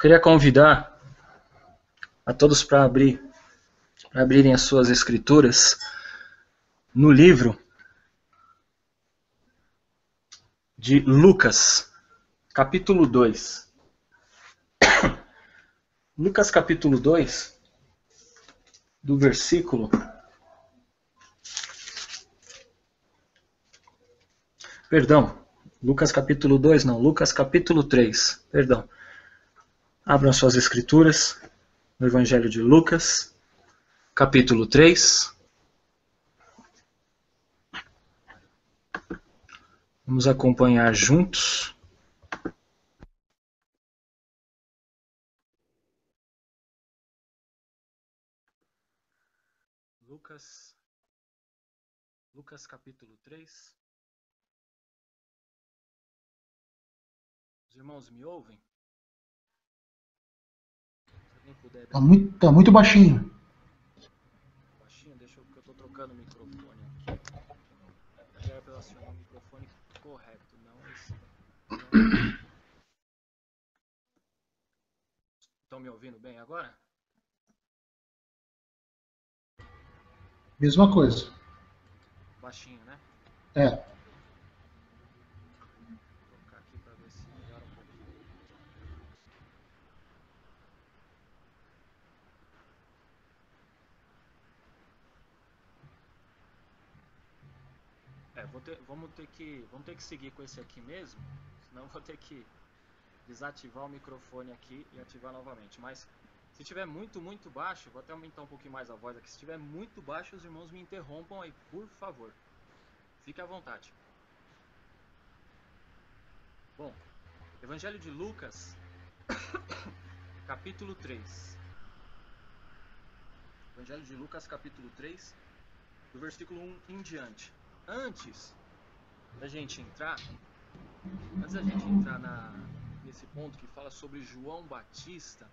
Queria convidar a todos para abrirem as suas escrituras no livro de Lucas, capítulo 2. Lucas, capítulo 2, do versículo... Perdão, Lucas capítulo 2, não, Lucas capítulo 3, perdão. Abram suas escrituras no Evangelho de Lucas, capítulo 3. Vamos acompanhar juntos. Lucas capítulo 3. Os irmãos me ouvem? Se alguém puder... Tá muito baixinho. Baixinho? Deixa eu... porque eu estou trocando o microfone aqui. Era para acionar o microfone correto, não esse... Estão me ouvindo bem agora? Mesma coisa. Baixinho, né? É. Vou colocar aqui para ver se melhora um pouquinho. Vamos ter que seguir com esse aqui mesmo, senão vou ter que desativar o microfone aqui e ativar novamente. Mas se estiver muito baixo, vou até aumentar um pouquinho mais a voz aqui. Se estiver muito baixo, os irmãos me interrompam aí, por favor. Fique à vontade. Bom, Evangelho de Lucas, capítulo 3. Evangelho de Lucas, capítulo 3, do versículo 1 em diante. Antes da gente entrar nesse ponto que fala sobre João Batista,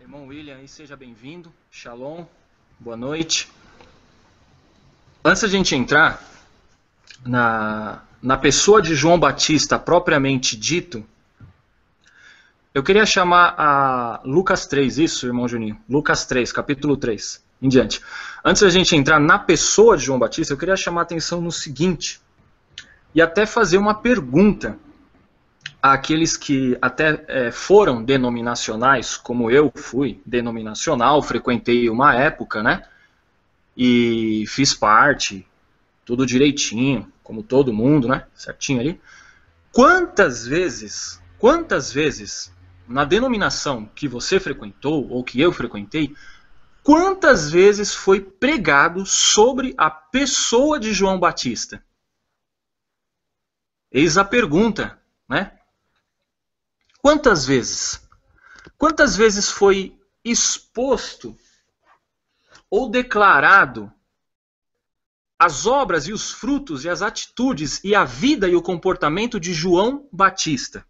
irmão William, aí seja bem-vindo. Shalom, boa noite. Antes da gente entrar na pessoa de João Batista propriamente dito, eu queria chamar a Lucas 3, isso, irmão Juninho? Lucas 3, capítulo 3, em diante. Antes da gente entrar na pessoa de João Batista, eu queria chamar a atenção no seguinte, e até fazer uma pergunta àqueles que até foram denominacionais, como eu fui denominacional, frequentei uma época, né? E fiz parte, tudo direitinho, como todo mundo, né? Certinho ali. Quantas vezes, na denominação que você frequentou, ou que eu frequentei, quantas vezes foi pregado sobre a pessoa de João Batista? Eis a pergunta, né? Quantas vezes? Quantas vezes foi exposto ou declarado as obras e os frutos e as atitudes e a vida e o comportamento de João Batista?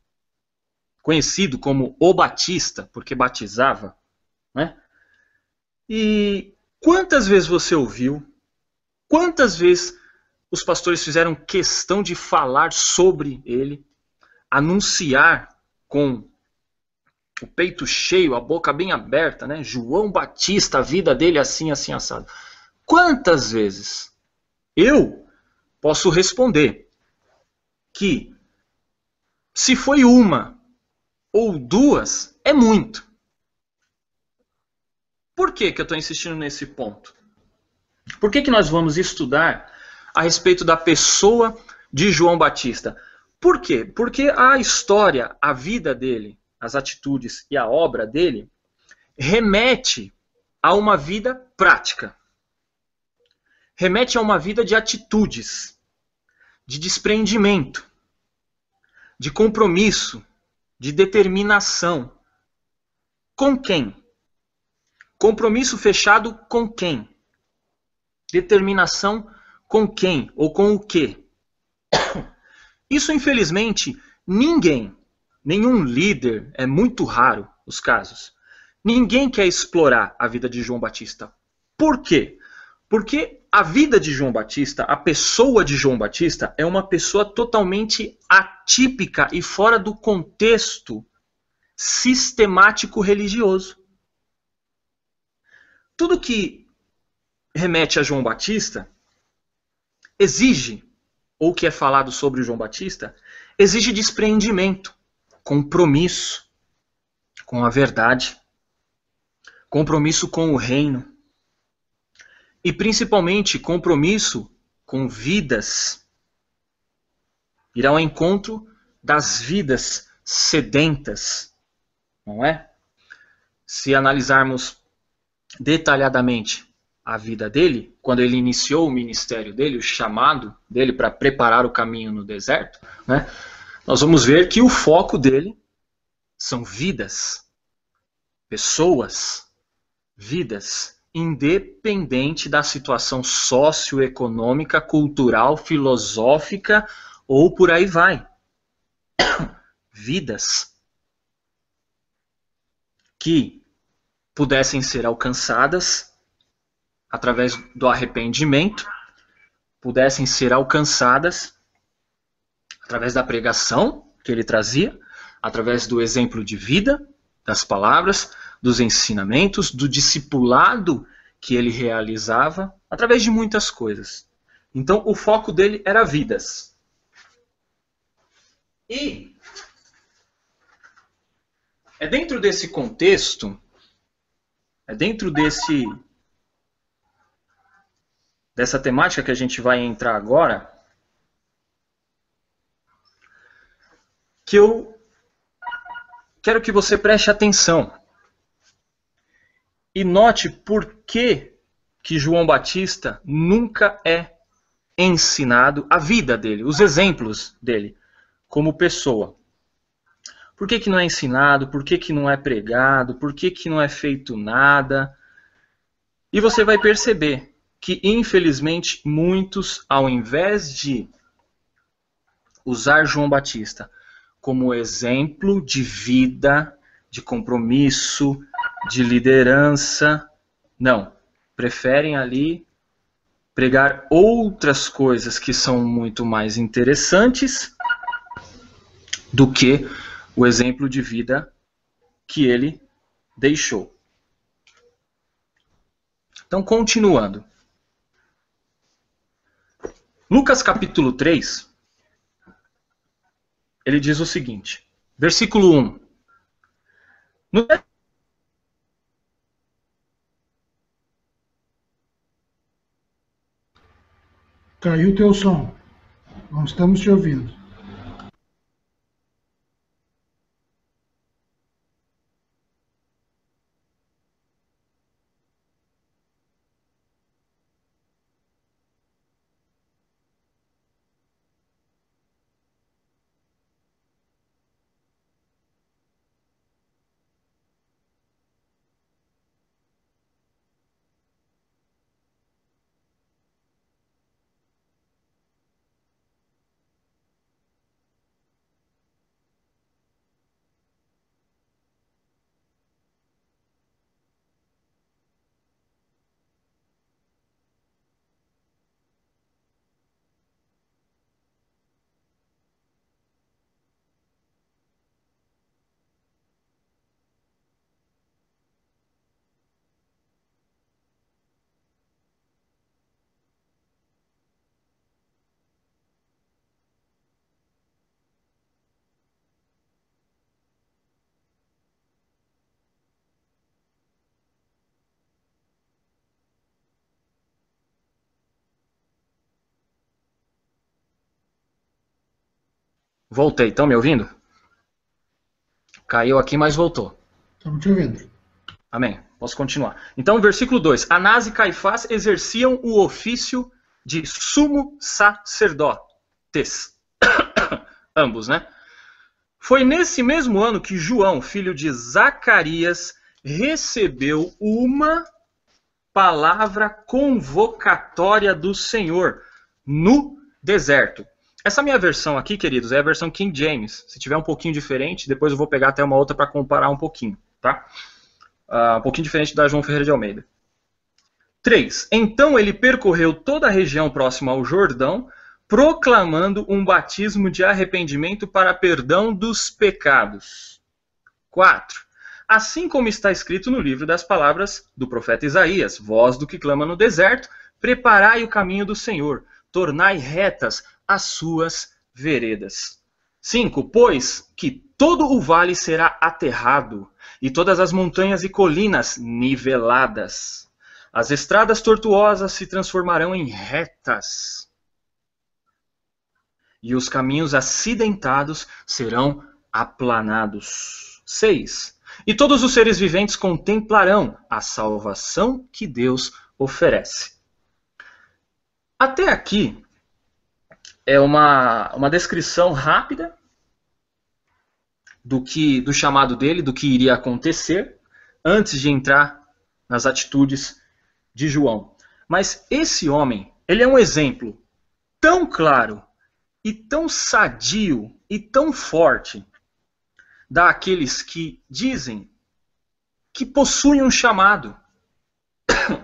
Conhecido como o Batista, porque batizava, né? E quantas vezes você ouviu? Quantas vezes os pastores fizeram questão de falar sobre ele, anunciar com o peito cheio, a boca bem aberta, né? João Batista, a vida dele assim, assim, assado. Quantas vezes? Eu posso responder que se foi uma ou duas, é muito. Por que eu estou insistindo nesse ponto? Por que nós vamos estudar a respeito da pessoa de João Batista? Por quê? Porque a história, a vida dele, as atitudes e a obra dele remete a uma vida prática. Remete a uma vida de atitudes, de desprendimento, de compromisso, de determinação. Com quem? Compromisso fechado com quem? Determinação com quem? Ou com o quê? Isso, infelizmente, nenhum líder, é muito raro os casos, ninguém quer explorar a vida de João Batista. Por quê? Porque a vida de João Batista, a pessoa de João Batista, é uma pessoa totalmente atípica e fora do contexto sistemático religioso. Tudo que remete a João Batista exige, ou que é falado sobre João Batista, exige despreendimento, compromisso com a verdade, compromisso com o reino e principalmente compromisso com vidas. Ir ao encontro das vidas sedentas, não é? Se analisarmos detalhadamente a vida dele, quando ele iniciou o ministério dele, o chamado dele para preparar o caminho no deserto, né, nós vamos ver que o foco dele são vidas, pessoas, vidas, independente da situação socioeconômica, cultural, filosófica ou por aí vai. Vidas que pudessem ser alcançadas através do arrependimento, pudessem ser alcançadas através da pregação que ele trazia, através do exemplo de vida, das palavras, dos ensinamentos, do discipulado que ele realizava, através de muitas coisas. Então, o foco dele era vidas. E é dentro desse contexto, é dentro dessa temática que a gente vai entrar agora, que eu quero que você preste atenção e note por que João Batista nunca é ensinado a vida dele, os exemplos dele como pessoa. Por que não é ensinado? Por que não é pregado? Por que não é feito nada? E você vai perceber que, infelizmente, muitos, ao invés de usar João Batista como exemplo de vida, de compromisso, de liderança, não. Preferem ali pregar outras coisas que são muito mais interessantes do que o exemplo de vida que ele deixou. Então, continuando. Lucas capítulo 3, ele diz o seguinte, versículo 1. No Caiu o teu som. Não estamos te ouvindo. Voltei, estão me ouvindo? Caiu aqui, mas voltou. Estamos te ouvindo. Amém. Posso continuar. Então, versículo 2. Anás e Caifás exerciam o ofício de sumo sacerdotes. Ambos, né? Foi nesse mesmo ano que João, filho de Zacarias, recebeu uma palavra convocatória do Senhor no deserto. Essa minha versão aqui, queridos, é a versão King James. Se tiver um pouquinho diferente, depois eu vou pegar até uma outra para comparar um pouquinho, tá? Um pouquinho diferente da João Ferreira de Almeida. 3. Então ele percorreu toda a região próxima ao Jordão, proclamando um batismo de arrependimento para perdão dos pecados. 4. Assim como está escrito no livro das palavras do profeta Isaías, voz do que clama no deserto, preparai o caminho do Senhor, tornai retas as suas veredas. 5. Pois que todo o vale será aterrado, e todas as montanhas e colinas niveladas. As estradas tortuosas se transformarão em retas, e os caminhos acidentados serão aplanados. 6. E todos os seres viventes contemplarão a salvação que Deus oferece. Até aqui é uma descrição rápida do chamado dele, do que iria acontecer, antes de entrar nas atitudes de João. Mas esse homem, ele é um exemplo tão claro e tão sadio e tão forte daqueles que dizem que possuem um chamado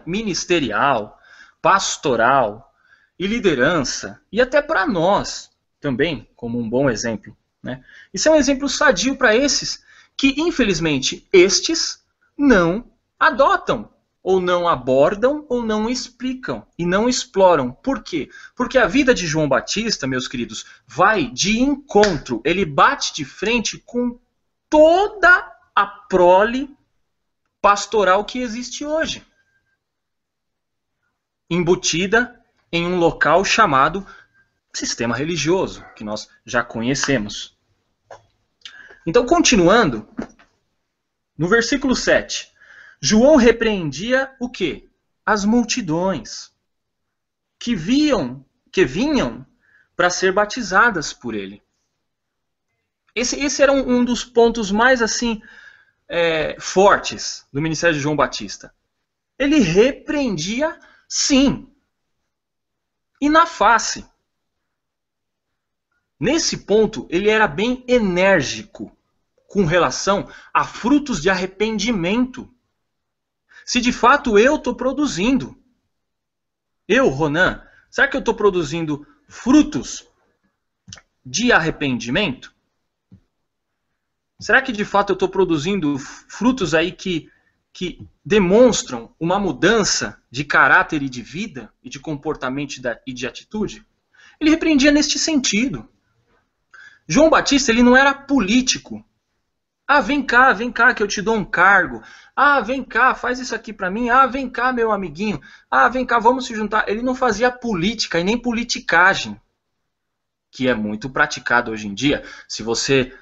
ministerial, pastoral e liderança, e até para nós também, como um bom exemplo, né? Isso é um exemplo sadio para esses que, infelizmente, estes não adotam, ou não abordam, ou não explicam, e não exploram. Por quê? Porque a vida de João Batista, meus queridos, vai de encontro, ele bate de frente com toda a prole pastoral que existe hoje, embutida em um local chamado sistema religioso, que nós já conhecemos. Então, continuando, no versículo 7, João repreendia o quê? As multidões que vinham para ser batizadas por ele. Esse era um dos pontos mais assim fortes do ministério de João Batista. Ele repreendia, sim, e na face. Nesse ponto, ele era bem enérgico com relação a frutos de arrependimento. Se de fato eu estou produzindo, eu, Ronan, será que eu estou produzindo frutos de arrependimento? Será que de fato eu estou produzindo frutos aí que demonstram uma mudança de caráter e de vida, e de comportamento e de atitude? Ele repreendia neste sentido. João Batista, ele não era político. Ah, vem cá que eu te dou um cargo. Ah, vem cá, faz isso aqui para mim. Ah, vem cá, meu amiguinho. Ah, vem cá, vamos se juntar. Ele não fazia política e nem politicagem, que é muito praticado hoje em dia. Se você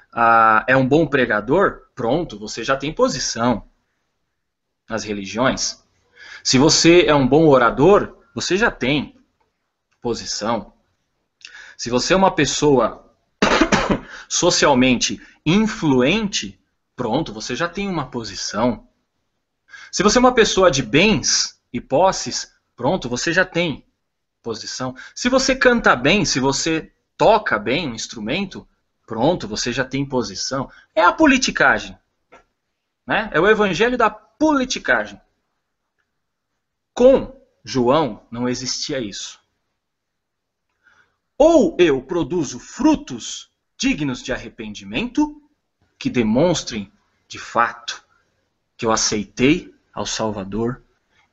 é um bom pregador, pronto, você já tem posição nas religiões. Se você é um bom orador, você já tem posição. Se você é uma pessoa socialmente influente, pronto, você já tem uma posição. Se você é uma pessoa de bens e posses, pronto, você já tem posição. Se você canta bem, se você toca bem um instrumento, pronto, você já tem posição. É a politicagem, né? É o evangelho da politicagem. Com João não existia isso. Ou eu produzo frutos dignos de arrependimento, que demonstrem, de fato, que eu aceitei ao Salvador,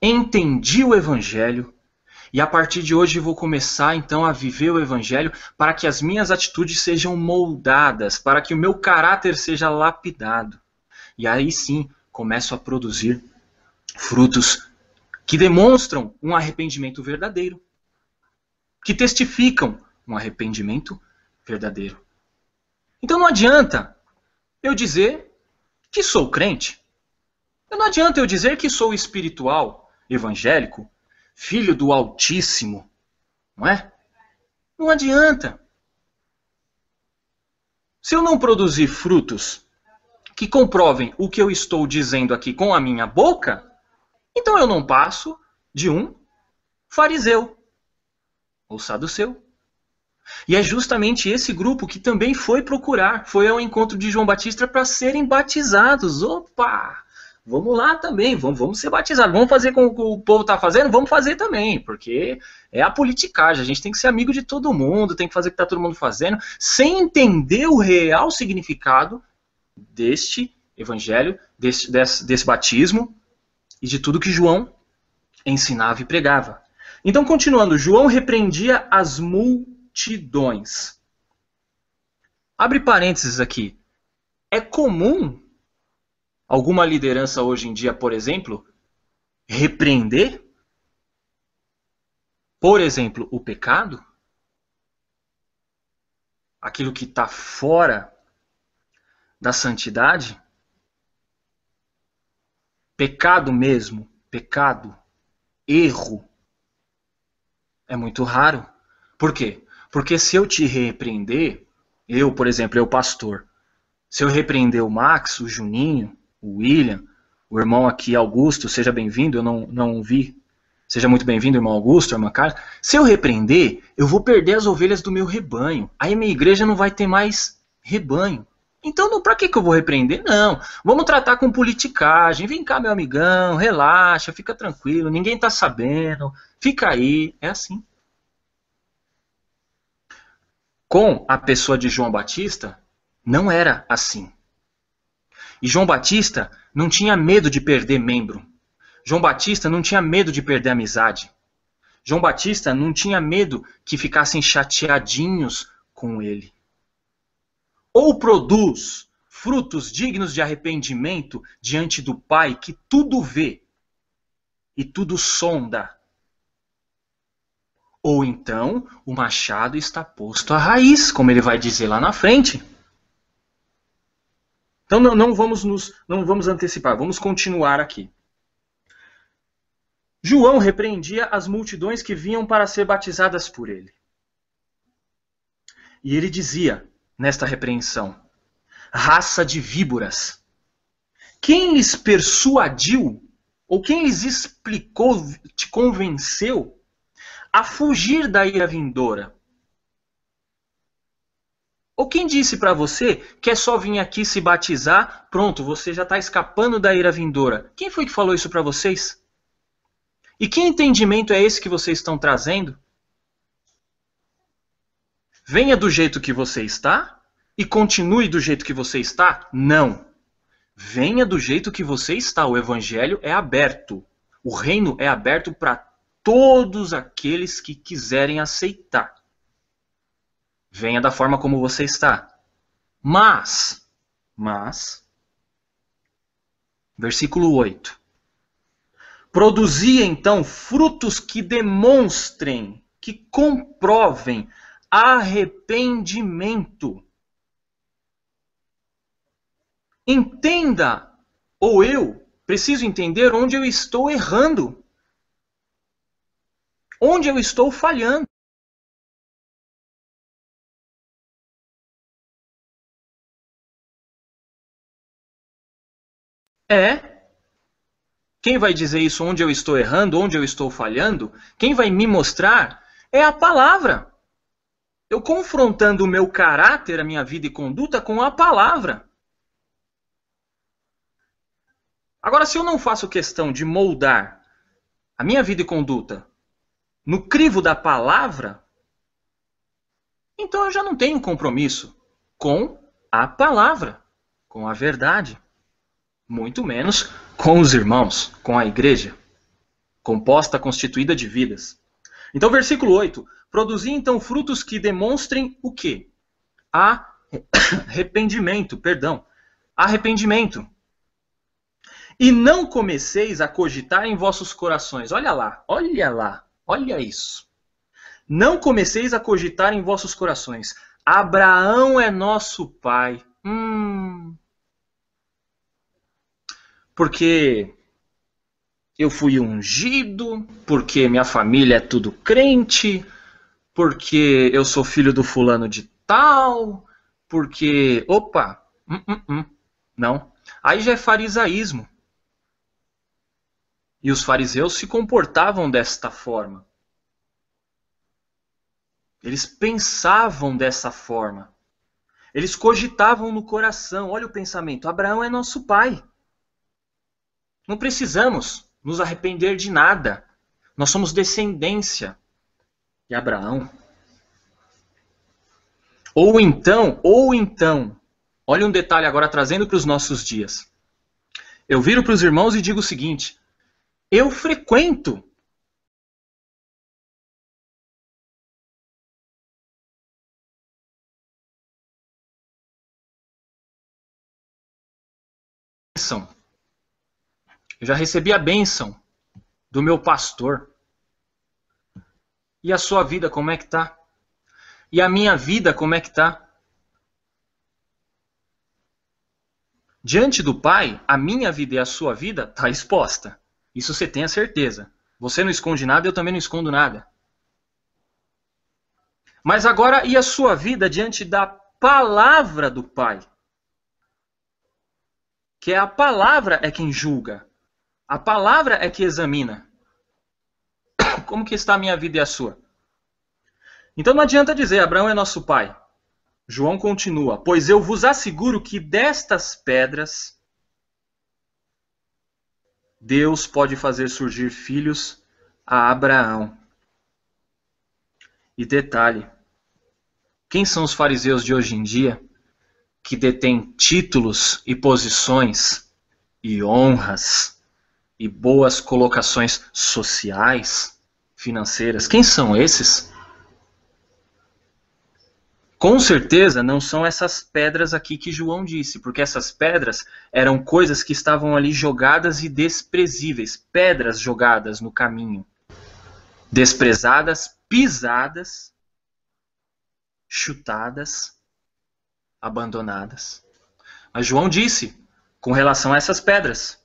entendi o Evangelho, e a partir de hoje vou começar então a viver o Evangelho para que as minhas atitudes sejam moldadas, para que o meu caráter seja lapidado. E aí sim, começo a produzir frutos que demonstram um arrependimento verdadeiro, que testificam um arrependimento verdadeiro. Então não adianta eu dizer que sou crente. Não adianta eu dizer que sou espiritual, evangélico, filho do Altíssimo. Não é? Não adianta. Se eu não produzir frutos que comprovem o que eu estou dizendo aqui com a minha boca, então eu não passo de um fariseu ou saduceu. E é justamente esse grupo que também foi ao encontro de João Batista para serem batizados. Opa! Vamos lá também, vamos ser batizados. Vamos fazer como o povo está fazendo? Vamos fazer também, porque é a politicagem. A gente tem que ser amigo de todo mundo, tem que fazer o que está todo mundo fazendo, sem entender o real significado deste evangelho, desse batismo e de tudo que João ensinava e pregava. Então, continuando, João repreendia as multidões. Abre parênteses aqui. É comum alguma liderança hoje em dia, por exemplo, repreender, por exemplo, o pecado? Aquilo que está fora da santidade? Pecado mesmo, pecado, erro, é muito raro. Por quê? Porque se eu te repreender, eu, por exemplo, eu pastor, se eu repreender o Max, o Juninho, o William, o irmão aqui Augusto, seja bem-vindo, eu não vi. Seja muito bem-vindo, irmão Augusto, irmã Carla. Se eu repreender, eu vou perder as ovelhas do meu rebanho. Aí minha igreja não vai ter mais rebanho. Então, para que eu vou repreender? Não, vamos tratar com politicagem. Vem cá, meu amigão, relaxa, fica tranquilo, ninguém está sabendo, fica aí. É assim. Com a pessoa de João Batista, não era assim. E João Batista não tinha medo de perder membro. João Batista não tinha medo de perder amizade. João Batista não tinha medo que ficassem chateadinhos com ele. Ou produz frutos dignos de arrependimento diante do Pai que tudo vê e tudo sonda. Ou então o machado está posto à raiz, como ele vai dizer lá na frente. Então não vamos antecipar, vamos continuar aqui. João repreendia as multidões que vinham para ser batizadas por ele. E ele dizia, nesta repreensão, raça de víboras, quem lhes persuadiu, ou quem lhes explicou, te convenceu a fugir da ira vindoura? Ou quem disse para você que é só vir aqui se batizar, pronto, você já está escapando da ira vindoura? Quem foi que falou isso para vocês? E que entendimento é esse que vocês estão trazendo? Venha do jeito que você está e continue do jeito que você está? Não. Venha do jeito que você está. O evangelho é aberto. O reino é aberto para todos aqueles que quiserem aceitar. Venha da forma como você está. Mas, versículo 8. Produzia então frutos que demonstrem, que comprovem arrependimento. Entenda, ou eu preciso entender onde eu estou errando. Onde eu estou falhando. Quem vai dizer isso, onde eu estou errando, onde eu estou falhando? Quem vai me mostrar é a palavra. Eu confrontando o meu caráter, a minha vida e conduta com a palavra. Agora, se eu não faço questão de moldar a minha vida e conduta no crivo da palavra, então eu já não tenho compromisso com a palavra, com a verdade. Muito menos com os irmãos, com a igreja, composta, constituída de vidas. Então, versículo 8. Produzir, então, frutos que demonstrem o quê? Arrependimento. E não comeceis a cogitar em vossos corações. Olha lá, olha isso. Não comeceis a cogitar em vossos corações. Abraão é nosso pai. Porque eu fui ungido, porque minha família é tudo crente, porque eu sou filho do fulano de tal, porque... Opa! Não. Aí já é farisaísmo. E os fariseus se comportavam desta forma. Eles pensavam dessa forma. Eles cogitavam no coração. Olha o pensamento. Abraão é nosso pai. Não precisamos nos arrepender de nada. Nós somos descendência de Abraão. Ou então, Olha um detalhe agora trazendo para os nossos dias. Eu viro para os irmãos e digo o seguinte: eu frequento bênção. Eu já recebi a bênção do meu pastor. E a sua vida, como é que tá? E a minha vida, como é que tá? Diante do Pai, a minha vida e a sua vida tá exposta. Isso você tem a certeza. Você não esconde nada, eu também não escondo nada. Mas agora, e a sua vida diante da palavra do Pai? Que a palavra é quem julga. A palavra é que examina. Como que está a minha vida e a sua? Então não adianta dizer, Abraão é nosso pai. João continua, pois eu vos asseguro que destas pedras Deus pode fazer surgir filhos a Abraão. E detalhe, quem são os fariseus de hoje em dia que detêm títulos e posições e honras e boas colocações sociais, financeiras? Quem são esses? Com certeza não são essas pedras aqui que João disse, porque essas pedras eram coisas que estavam ali jogadas e desprezíveis, pedras jogadas no caminho, desprezadas, pisadas, chutadas, abandonadas. Mas João disse, com relação a essas pedras,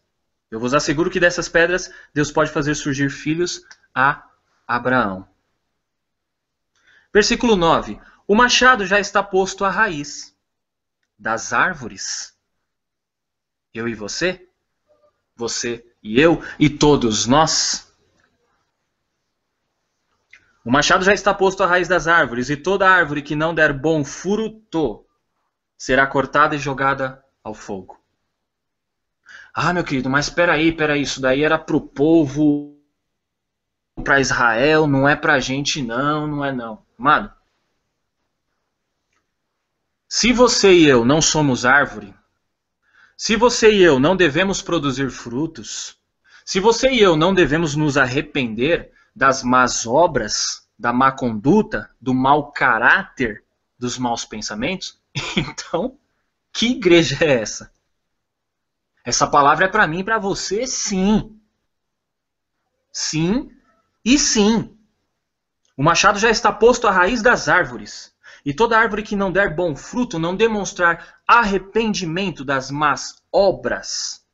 eu vos asseguro que dessas pedras Deus pode fazer surgir filhos a Abraão. Versículo 9. O machado já está posto à raiz das árvores. Eu e você e eu e todos nós. O machado já está posto à raiz das árvores, e toda árvore que não der bom fruto será cortada e jogada ao fogo. Ah, meu querido, mas peraí, isso daí era para o povo, para Israel, não é para a gente não é não. Amado, se você e eu não somos árvore, se você e eu não devemos produzir frutos, se você e eu não devemos nos arrepender das más obras, da má conduta, do mau caráter, dos maus pensamentos, então, que igreja é essa? Essa palavra é para mim e para você, sim. Sim e sim. O machado já está posto à raiz das árvores. E toda árvore que não der bom fruto, não demonstrar arrependimento das más obras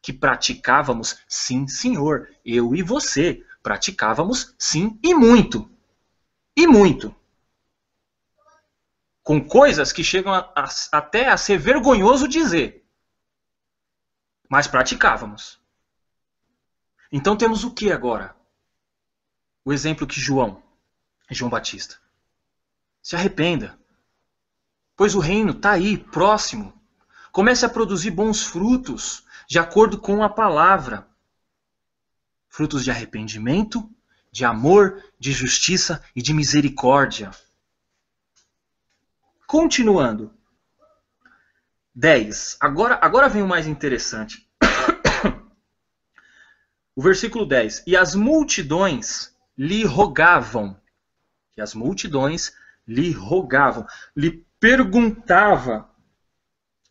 que praticávamos, sim, senhor, eu e você, praticávamos, sim, e muito. E muito. Com coisas que chegam até a ser vergonhoso dizer. Mas praticávamos. Então temos o que agora? O exemplo que João Batista. Se arrependa, pois o reino está aí, próximo. Comece a produzir bons frutos, de acordo com a palavra. Frutos de arrependimento, de amor, de justiça e de misericórdia. Continuando. 10. Agora vem o mais interessante. O versículo 10. E as multidões lhe rogavam. E as multidões lhe rogavam, lhe perguntava,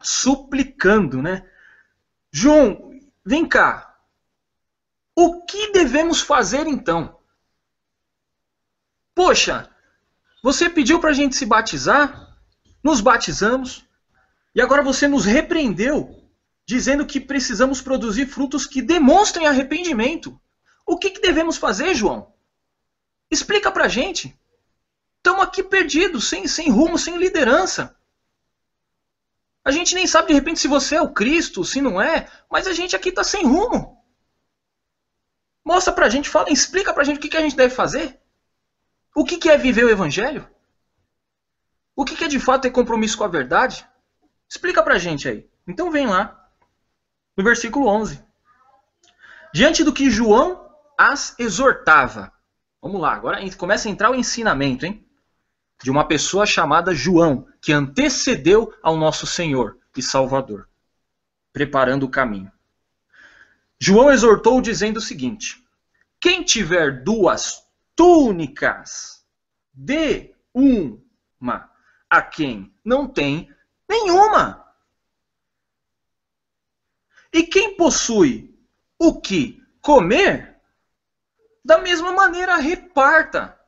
suplicando, né? João, vem cá. O que devemos fazer então? Poxa, você pediu para a gente se batizar, nos batizamos, e agora você nos repreendeu, dizendo que precisamos produzir frutos que demonstrem arrependimento. O que devemos fazer, João? Explica para a gente. Estamos aqui perdidos, sem rumo, sem liderança. A gente nem sabe de repente se você é o Cristo, se não é, mas a gente aqui está sem rumo. Mostra pra gente, fala, explica pra gente o que a gente deve fazer. O que é viver o Evangelho? O que é de fato ter compromisso com a verdade? Explica pra gente aí. Então vem lá, no versículo 11. Diante do que João as exortava. Vamos lá, agora começa a entrar o ensinamento, hein? de uma pessoa chamada João, que antecedeu ao nosso Senhor e Salvador, preparando o caminho. João exortou dizendo o seguinte: quem tiver 2 túnicas, dê uma a quem não tem nenhuma. E quem possui o que comer, da mesma maneira reparta.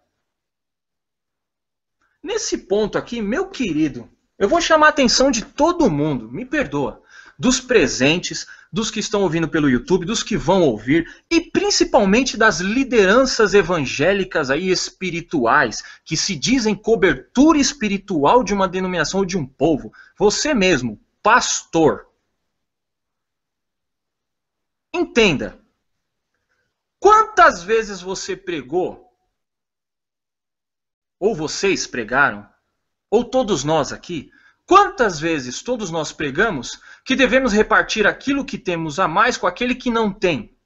Nesse ponto aqui, meu querido, eu vou chamar a atenção de todo mundo, me perdoa, dos presentes, dos que estão ouvindo pelo YouTube, dos que vão ouvir, e principalmente das lideranças evangélicas aí espirituais, que se dizem cobertura espiritual de uma denominação ou de um povo. Você mesmo, pastor. Entenda, quantas vezes você pregou, ou vocês pregaram, ou todos nós aqui, quantas vezes todos nós pregamos que devemos repartir aquilo que temos a mais com aquele que não tem?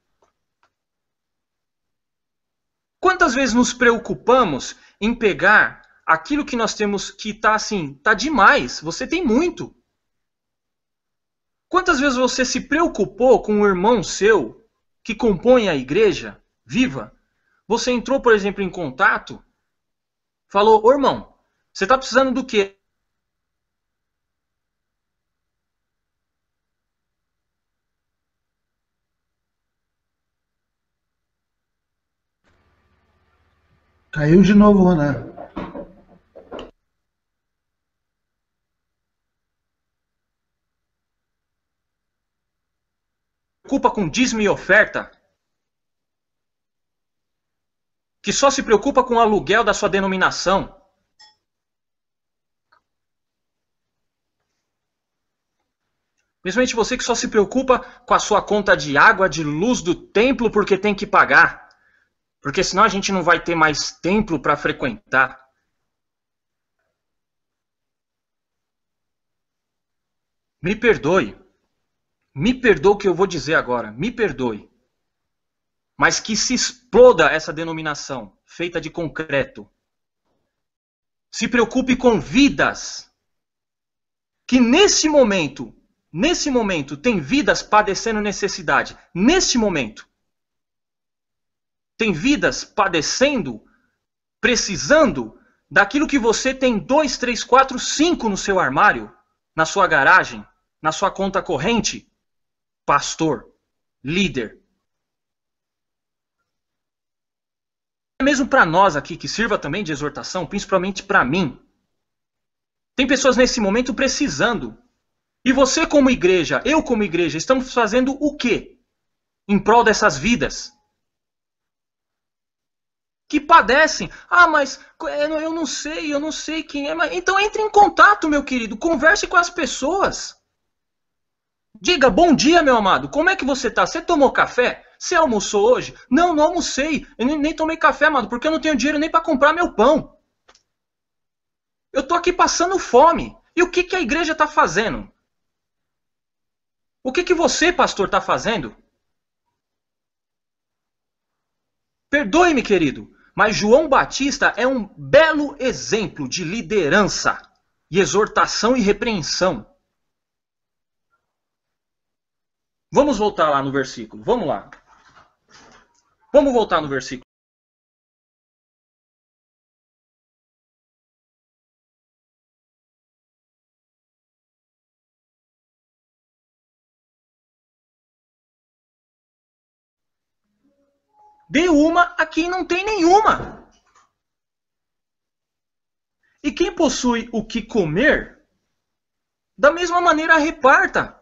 Quantas vezes nos preocupamos em pegar aquilo que nós temos que está assim, está demais, você tem muito. Quantas vezes você se preocupou com um irmão seu que compõe a igreja viva? Você entrou, por exemplo, em contato, falou: ô irmão, você está precisando do quê? Caiu de novo, Ronan. Preocupa com dízimo e oferta? Que só se preocupa com o aluguel da sua denominação? Principalmente você que só se preocupa com a sua conta de água, de luz do templo porque tem que pagar. Porque senão a gente não vai ter mais templo para frequentar. Me perdoe. Me perdoe o que eu vou dizer agora. Me perdoe. Mas que se exploda essa denominação feita de concreto. Se preocupe com vidas. Que nesse momento tem vidas padecendo necessidade. Neste momento. Tem vidas padecendo, precisando daquilo que você tem 2, 3, 4, 5 no seu armário, na sua garagem, na sua conta corrente. Pastor, líder. Mesmo para nós aqui, que sirva também de exortação, principalmente para mim. Tem pessoas nesse momento precisando. E você como igreja, eu como igreja, estamos fazendo o quê? Em prol dessas vidas. Que padecem. Ah, mas eu não sei quem é. Mas... Então entre em contato, meu querido. Converse com as pessoas. Diga: bom dia, meu amado. Como é que você está? Você tomou café? Você almoçou hoje? Não, não almocei. Eu nem tomei café, amado, porque eu não tenho dinheiro nem para comprar meu pão. Eu estou aqui passando fome. E o que a igreja está fazendo? O que você, pastor, está fazendo? Perdoe-me, querido, mas João Batista é um belo exemplo de liderança e exortação e repreensão. Vamos voltar lá no versículo. Vamos lá. Vamos voltar no versículo. Dê uma a quem não tem nenhuma. E quem possui o que comer, da mesma maneira reparta.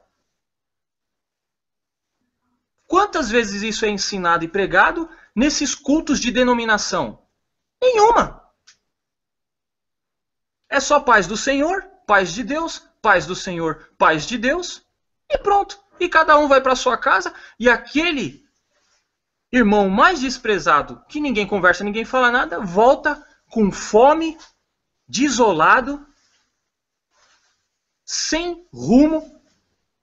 Quantas vezes isso é ensinado e pregado nesses cultos de denominação? Nenhuma. É só paz do Senhor, paz de Deus, paz do Senhor, paz de Deus, e pronto. E cada um vai para sua casa, e aquele irmão mais desprezado, que ninguém conversa, ninguém fala nada, volta com fome, desolado, sem rumo,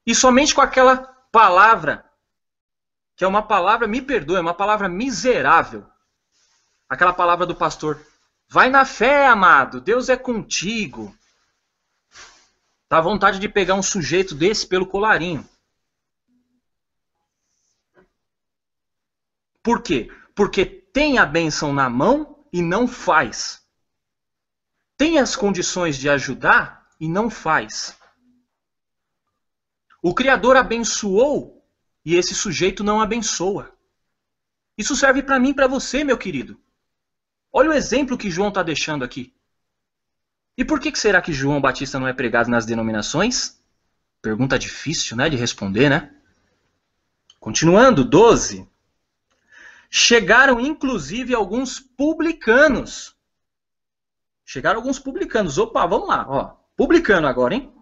e somente com aquela palavra, que é uma palavra, me perdoe, é uma palavra miserável. Aquela palavra do pastor: Vai na fé, amado. Deus é contigo. Dá vontade de pegar um sujeito desse pelo colarinho. Por quê? Porque tem a bênção na mão e não faz. Tem as condições de ajudar e não faz. O Criador abençoou e esse sujeito não abençoa. Isso serve para mim e para você, meu querido. Olha o exemplo que João está deixando aqui. E por que será que João Batista não é pregado nas denominações? Pergunta difícil, né, de responder, né? Continuando, 12. Chegaram inclusive alguns publicanos. Opa, vamos lá, ó. Publicano agora, hein?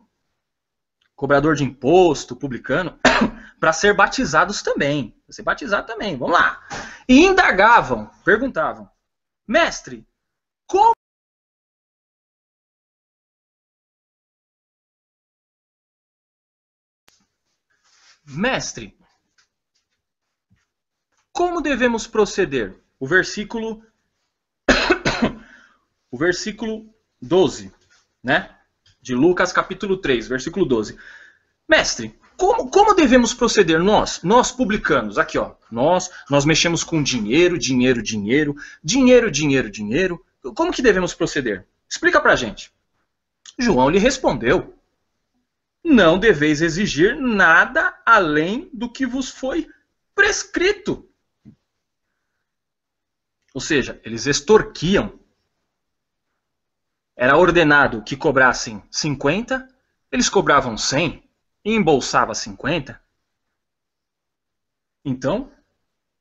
Cobrador de imposto, publicano, para ser batizados também. Para ser batizado também, vamos lá. E indagavam, perguntavam: Mestre, como devemos proceder? O versículo 12, né? De Lucas capítulo 3, versículo 12. Mestre, como devemos proceder nós publicanos? Aqui, ó, nós mexemos com dinheiro. Como que devemos proceder? Explica pra gente. João lhe respondeu: não deveis exigir nada além do que vos foi prescrito. Ou seja, eles extorquiam. Era ordenado que cobrassem 50, eles cobravam 100 e embolsava 50. Então,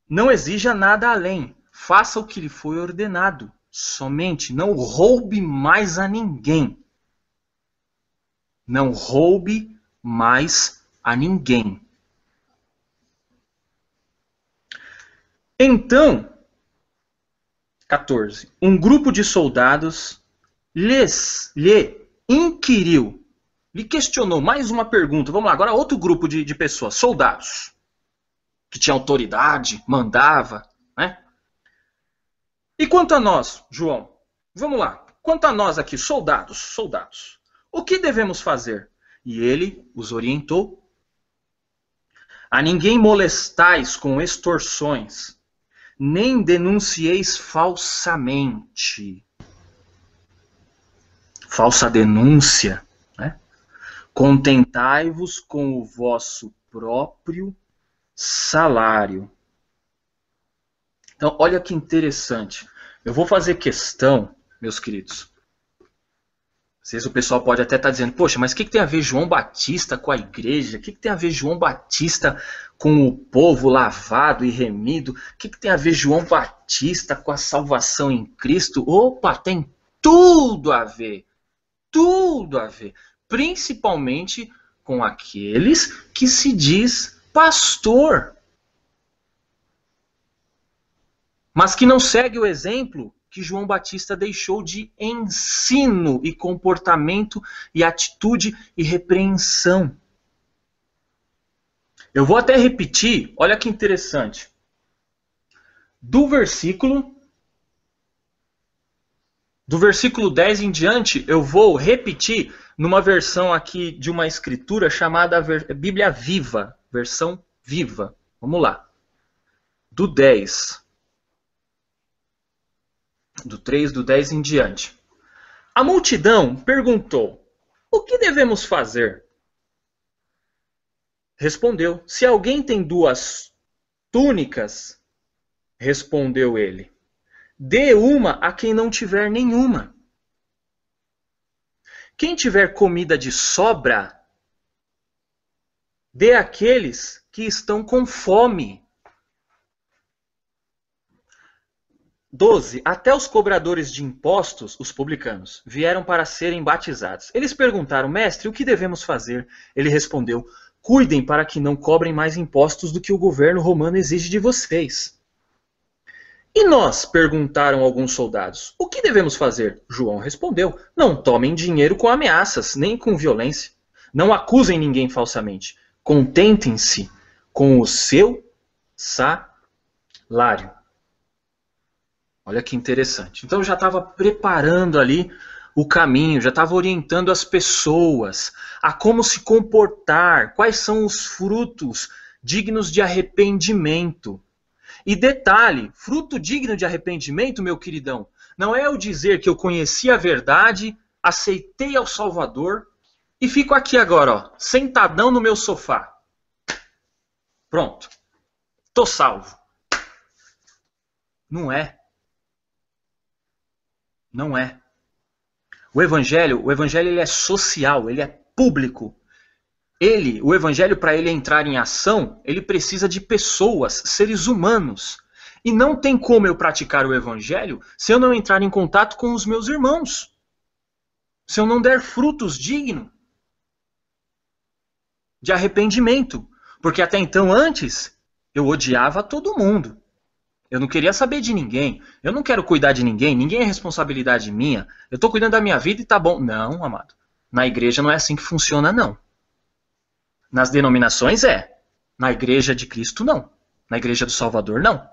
não exija nada além. Faça o que lhe foi ordenado. Somente não roube mais a ninguém. Não roube mais a ninguém. Então, 14. Um grupo de soldados lhe inquiriu, lhe questionou. Mais uma pergunta. Vamos lá, agora outro grupo de pessoas, soldados, que tinha autoridade, mandava, né? E quanto a nós, João? Vamos lá. Quanto a nós aqui, soldados, o que devemos fazer? E ele os orientou: a ninguém molestais com extorsões, nem denuncieis falsamente. Falsa denúncia, né? Contentai-vos com o vosso próprio salário. Então, olha que interessante. Eu vou fazer questão, meus queridos. Às vezes o pessoal pode até estar dizendo: poxa, mas o que tem a ver João Batista com a igreja? O que tem a ver João Batista com o povo lavado e remido? O que tem a ver João Batista com a salvação em Cristo? Opa, tem tudo a ver. Tudo a ver. Principalmente com aqueles que se diz pastor, mas que não segue o exemplo que João Batista deixou de ensino e comportamento e atitude e repreensão. Eu vou até repetir, olha que interessante. Do versículo 10 em diante, eu vou repetir numa versão aqui de uma escritura chamada Bíblia Viva, versão viva. Vamos lá. Do 10. Do 3, do 10 em diante. A multidão perguntou: o que devemos fazer? Respondeu: se alguém tem 2 túnicas, respondeu ele, dê uma a quem não tiver nenhuma. Quem tiver comida de sobra, dê àqueles que estão com fome. 12. Até os cobradores de impostos, os publicanos, vieram para serem batizados. Eles perguntaram: mestre, o que devemos fazer? Ele respondeu: cuidem para que não cobrem mais impostos do que o governo romano exige de vocês. E nós? Perguntaram alguns soldados. O que devemos fazer? João respondeu: não tomem dinheiro com ameaças, nem com violência. Não acusem ninguém falsamente. Contentem-se com o seu salário. Olha que interessante. Então eu já estava preparando ali o caminho, já estava orientando as pessoas a como se comportar, quais são os frutos dignos de arrependimento. E detalhe, fruto digno de arrependimento, meu queridão, não é eu dizer que eu conheci a verdade, aceitei ao Salvador e fico aqui agora, ó, sentadão no meu sofá. Pronto, tô salvo. Não é. Não é. O evangelho ele é social, ele é público. O evangelho, para ele entrar em ação, ele precisa de pessoas, seres humanos. E não tem como eu praticar o evangelho se eu não entrar em contato com os meus irmãos. Se eu não der frutos dignos de arrependimento. Porque até então, antes, eu odiava todo mundo. Eu não queria saber de ninguém. Eu não quero cuidar de ninguém. Ninguém é responsabilidade minha. Eu estou cuidando da minha vida e tá bom. Não, amado. Na igreja não é assim que funciona, não. Nas denominações é. Na igreja de Cristo, não. Na igreja do Salvador, não.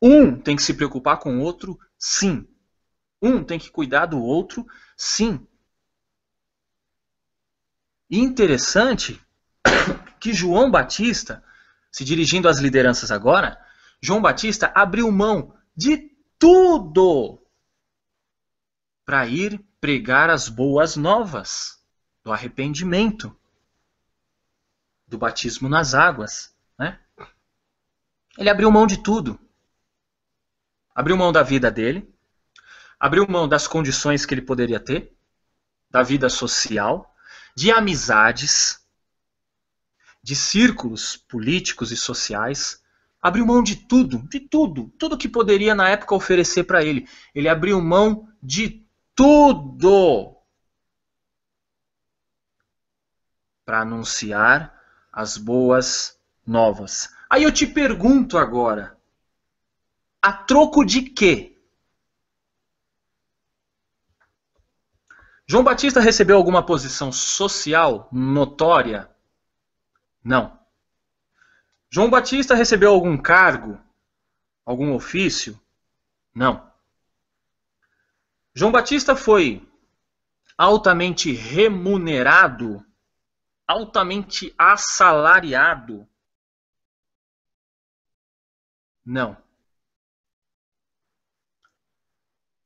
Um tem que se preocupar com o outro, sim. Um tem que cuidar do outro, sim. E interessante que João Batista, se dirigindo às lideranças agora, João Batista abriu mão de tudo para ir pregar as boas novas do arrependimento, do batismo nas águas, né? Ele abriu mão de tudo. Abriu mão da vida dele, abriu mão das condições que ele poderia ter, da vida social, de amizades, de círculos políticos e sociais. Abriu mão de tudo que poderia na época oferecer para ele. Ele abriu mão de tudo para anunciar as boas novas. Aí eu te pergunto agora, a troco de quê? João Batista recebeu alguma posição social notória? Não. João Batista recebeu algum cargo? Algum ofício? Não. João Batista foi altamente remunerado? Altamente assalariado? Não.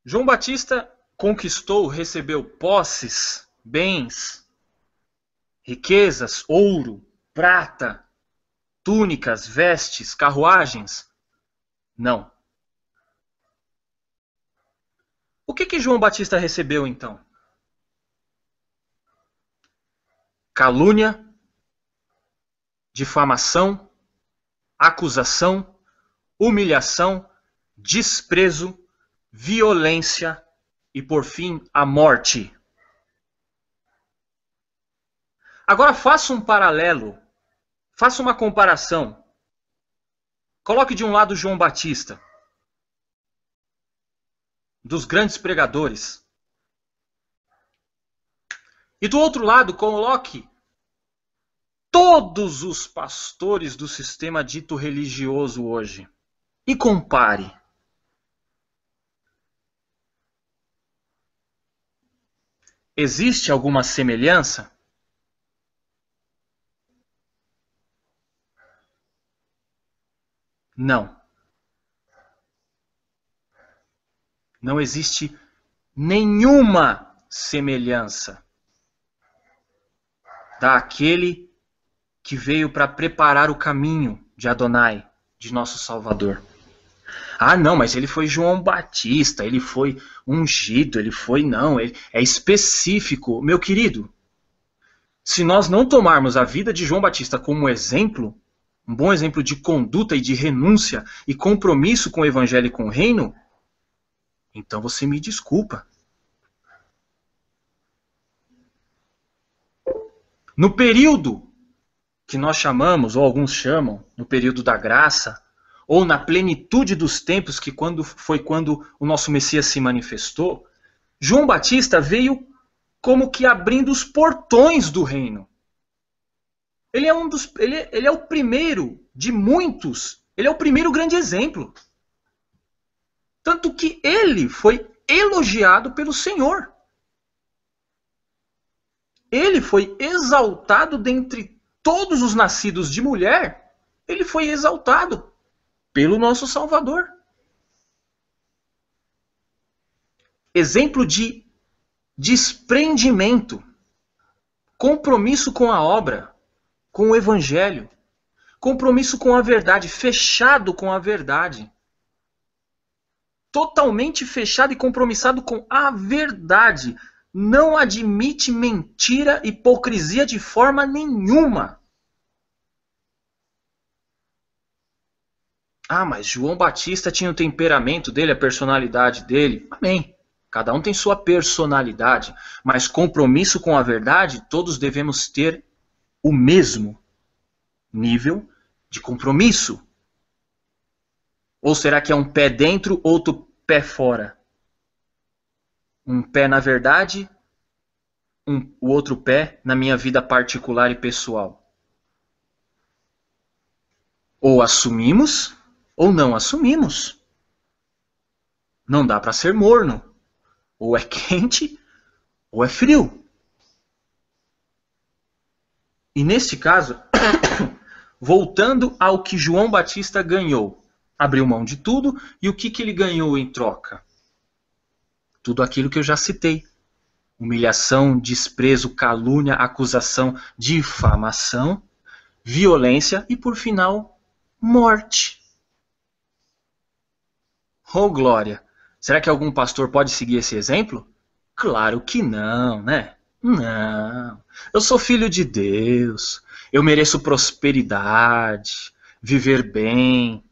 João Batista conquistou, recebeu posses, bens, riquezas, ouro, prata, túnicas, vestes, carruagens? Não. O que João Batista recebeu então? Calúnia, difamação, acusação, humilhação, desprezo, violência e, por fim, a morte. Agora faça um paralelo, faça uma comparação. Coloque de um lado João Batista, dos grandes pregadores. E do outro lado, coloque todos os pastores do sistema dito religioso hoje. E compare. Existe alguma semelhança? Não. Não existe nenhuma semelhança daquele que veio para preparar o caminho de Adonai, de nosso Salvador. Ah, não, mas ele foi João Batista, ele foi ungido, ele foi... Não, ele é específico. Meu querido, se nós não tomarmos a vida de João Batista como exemplo, um bom exemplo de conduta e de renúncia e compromisso com o evangelho e com o reino, então você me desculpa. No período que nós chamamos, ou alguns chamam, no período da graça, ou na plenitude dos tempos, que foi quando o nosso Messias se manifestou, João Batista veio como que abrindo os portões do reino. Ele é o primeiro de muitos, ele é o primeiro grande exemplo. Tanto que ele foi elogiado pelo Senhor. Ele foi exaltado dentre todos os nascidos de mulher. Ele foi exaltado pelo nosso Salvador. Exemplo de desprendimento, compromisso com a obra, com o Evangelho, compromisso com a verdade, fechado com a verdade. Totalmente fechado e compromissado com a verdade. Não admite mentira, hipocrisia de forma nenhuma. Ah, mas João Batista tinha o temperamento dele, a personalidade dele. Amém. Cada um tem sua personalidade, mas compromisso com a verdade, todos devemos ter o mesmo nível de compromisso. Ou será que é um pé dentro, outro pé fora? Um pé na verdade, o outro pé na minha vida particular e pessoal. Ou assumimos, ou não assumimos. Não dá para ser morno. Ou é quente, ou é frio. E neste caso, voltando ao que João Batista ganhou, abriu mão de tudo, e o que ele ganhou em troca? Tudo aquilo que eu já citei. Humilhação, desprezo, calúnia, acusação, difamação, violência e, por final, morte. Oh, glória! Será que algum pastor pode seguir esse exemplo? Claro que não, né? Não. Eu sou filho de Deus. Eu mereço prosperidade, viver bem,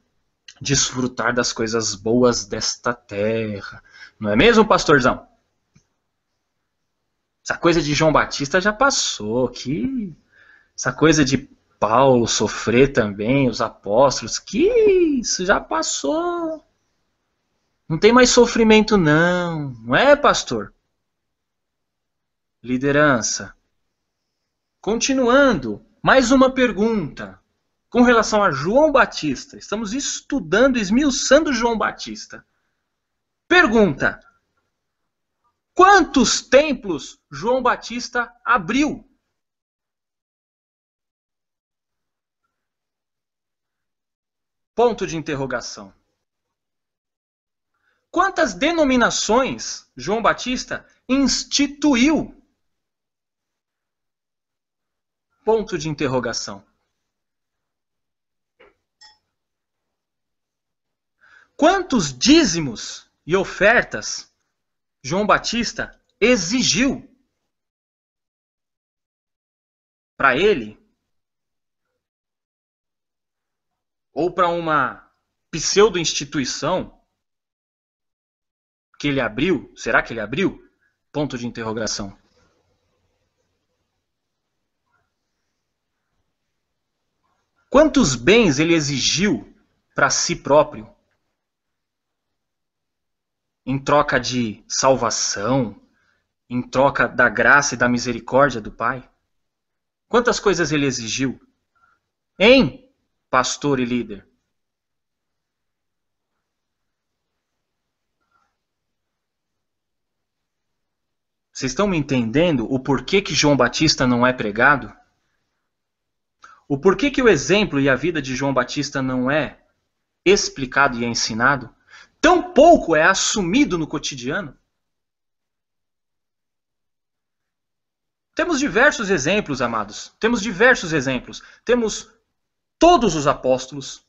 desfrutar das coisas boas desta terra. Não é mesmo, pastorzão? Essa coisa de João Batista já passou. Essa coisa de Paulo sofrer também, os apóstolos, que isso já passou. Não tem mais sofrimento não. Não é, pastor? Liderança. Continuando, mais uma pergunta. Com relação a João Batista. Estamos estudando, esmiuçando João Batista. Pergunta. Quantos templos João Batista abriu? Ponto de interrogação. Quantas denominações João Batista instituiu? Ponto de interrogação. Quantos dízimos e ofertas João Batista exigiu para ele ou para uma pseudo-instituição que ele abriu? Será que ele abriu? Ponto de interrogação. Quantos bens ele exigiu para si próprio? Em troca de salvação, em troca da graça e da misericórdia do Pai? Quantas coisas ele exigiu? Hein, pastor e líder? Vocês estão me entendendo o porquê que João Batista não é pregado? O porquê que o exemplo e a vida de João Batista não é explicado e ensinado? Tão pouco é assumido no cotidiano? Temos diversos exemplos, amados. Temos diversos exemplos. Temos todos os apóstolos.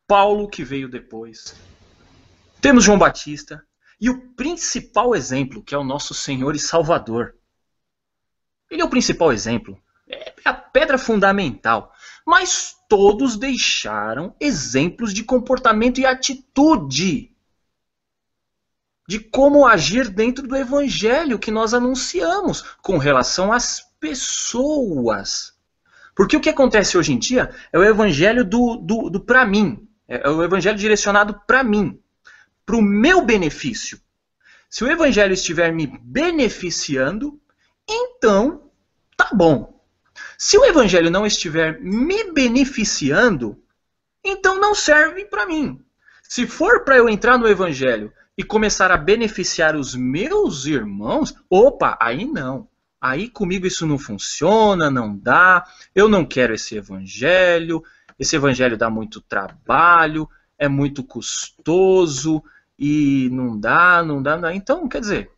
Paulo, que veio depois. Temos João Batista. E o principal exemplo, que é o nosso Senhor e Salvador. Ele é o principal exemplo. É a pedra fundamental. Mas todos deixaram exemplos de comportamento e atitude. De como agir dentro do evangelho que nós anunciamos com relação às pessoas. Porque o que acontece hoje em dia é o evangelho do para mim. É o evangelho direcionado para mim. Para o meu benefício. Se o evangelho estiver me beneficiando, então tá bom. Se o evangelho não estiver me beneficiando, então não serve para mim. Se for para eu entrar no evangelho e começar a beneficiar os meus irmãos, opa, aí não. Aí comigo isso não funciona, não dá. Eu não quero esse evangelho. Esse evangelho dá muito trabalho, é muito custoso e não dá, não dá, não dá. Então, quer dizer,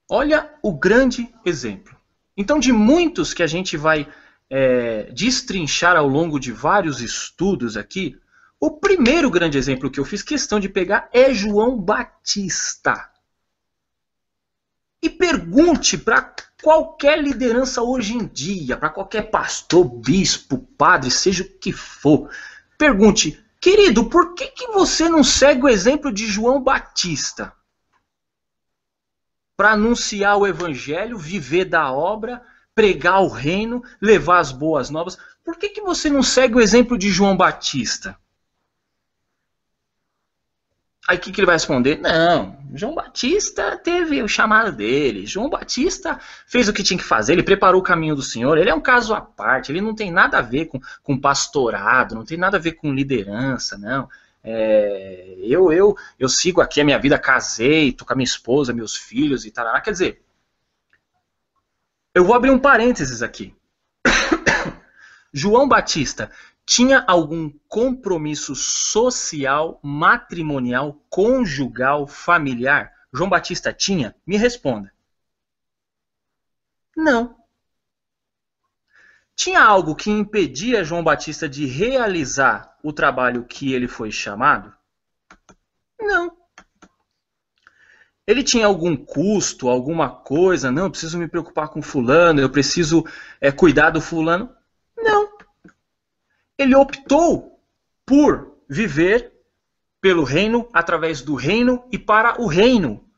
olha o grande exemplo. Então, de muitos que a gente vai destrinchar ao longo de vários estudos aqui, o primeiro grande exemplo que eu fiz questão de pegar é João Batista. E pergunte para qualquer liderança hoje em dia, para qualquer pastor, bispo, padre, seja o que for, pergunte, querido, por que você não segue o exemplo de João Batista? Para anunciar o evangelho, viver da obra, pregar o reino, levar as boas novas. Por que você não segue o exemplo de João Batista? Aí o que ele vai responder? Não, João Batista teve o chamado dele. João Batista fez o que tinha que fazer, ele preparou o caminho do Senhor. Ele é um caso à parte, ele não tem nada a ver com pastorado, não tem nada a ver com liderança, não. Eu sigo aqui a minha vida, casei, tô com a minha esposa, meus filhos e tal. Quer dizer, eu vou abrir um parênteses aqui. João Batista tinha algum compromisso social, matrimonial, conjugal, familiar? João Batista tinha? Me responda. Não. Tinha algo que impedia João Batista de realizar o trabalho que ele foi chamado? Não. Ele tinha algum custo, alguma coisa? Não, eu preciso me preocupar com fulano, eu preciso cuidar do fulano? Não. Ele optou por viver pelo reino, através do reino e para o reino.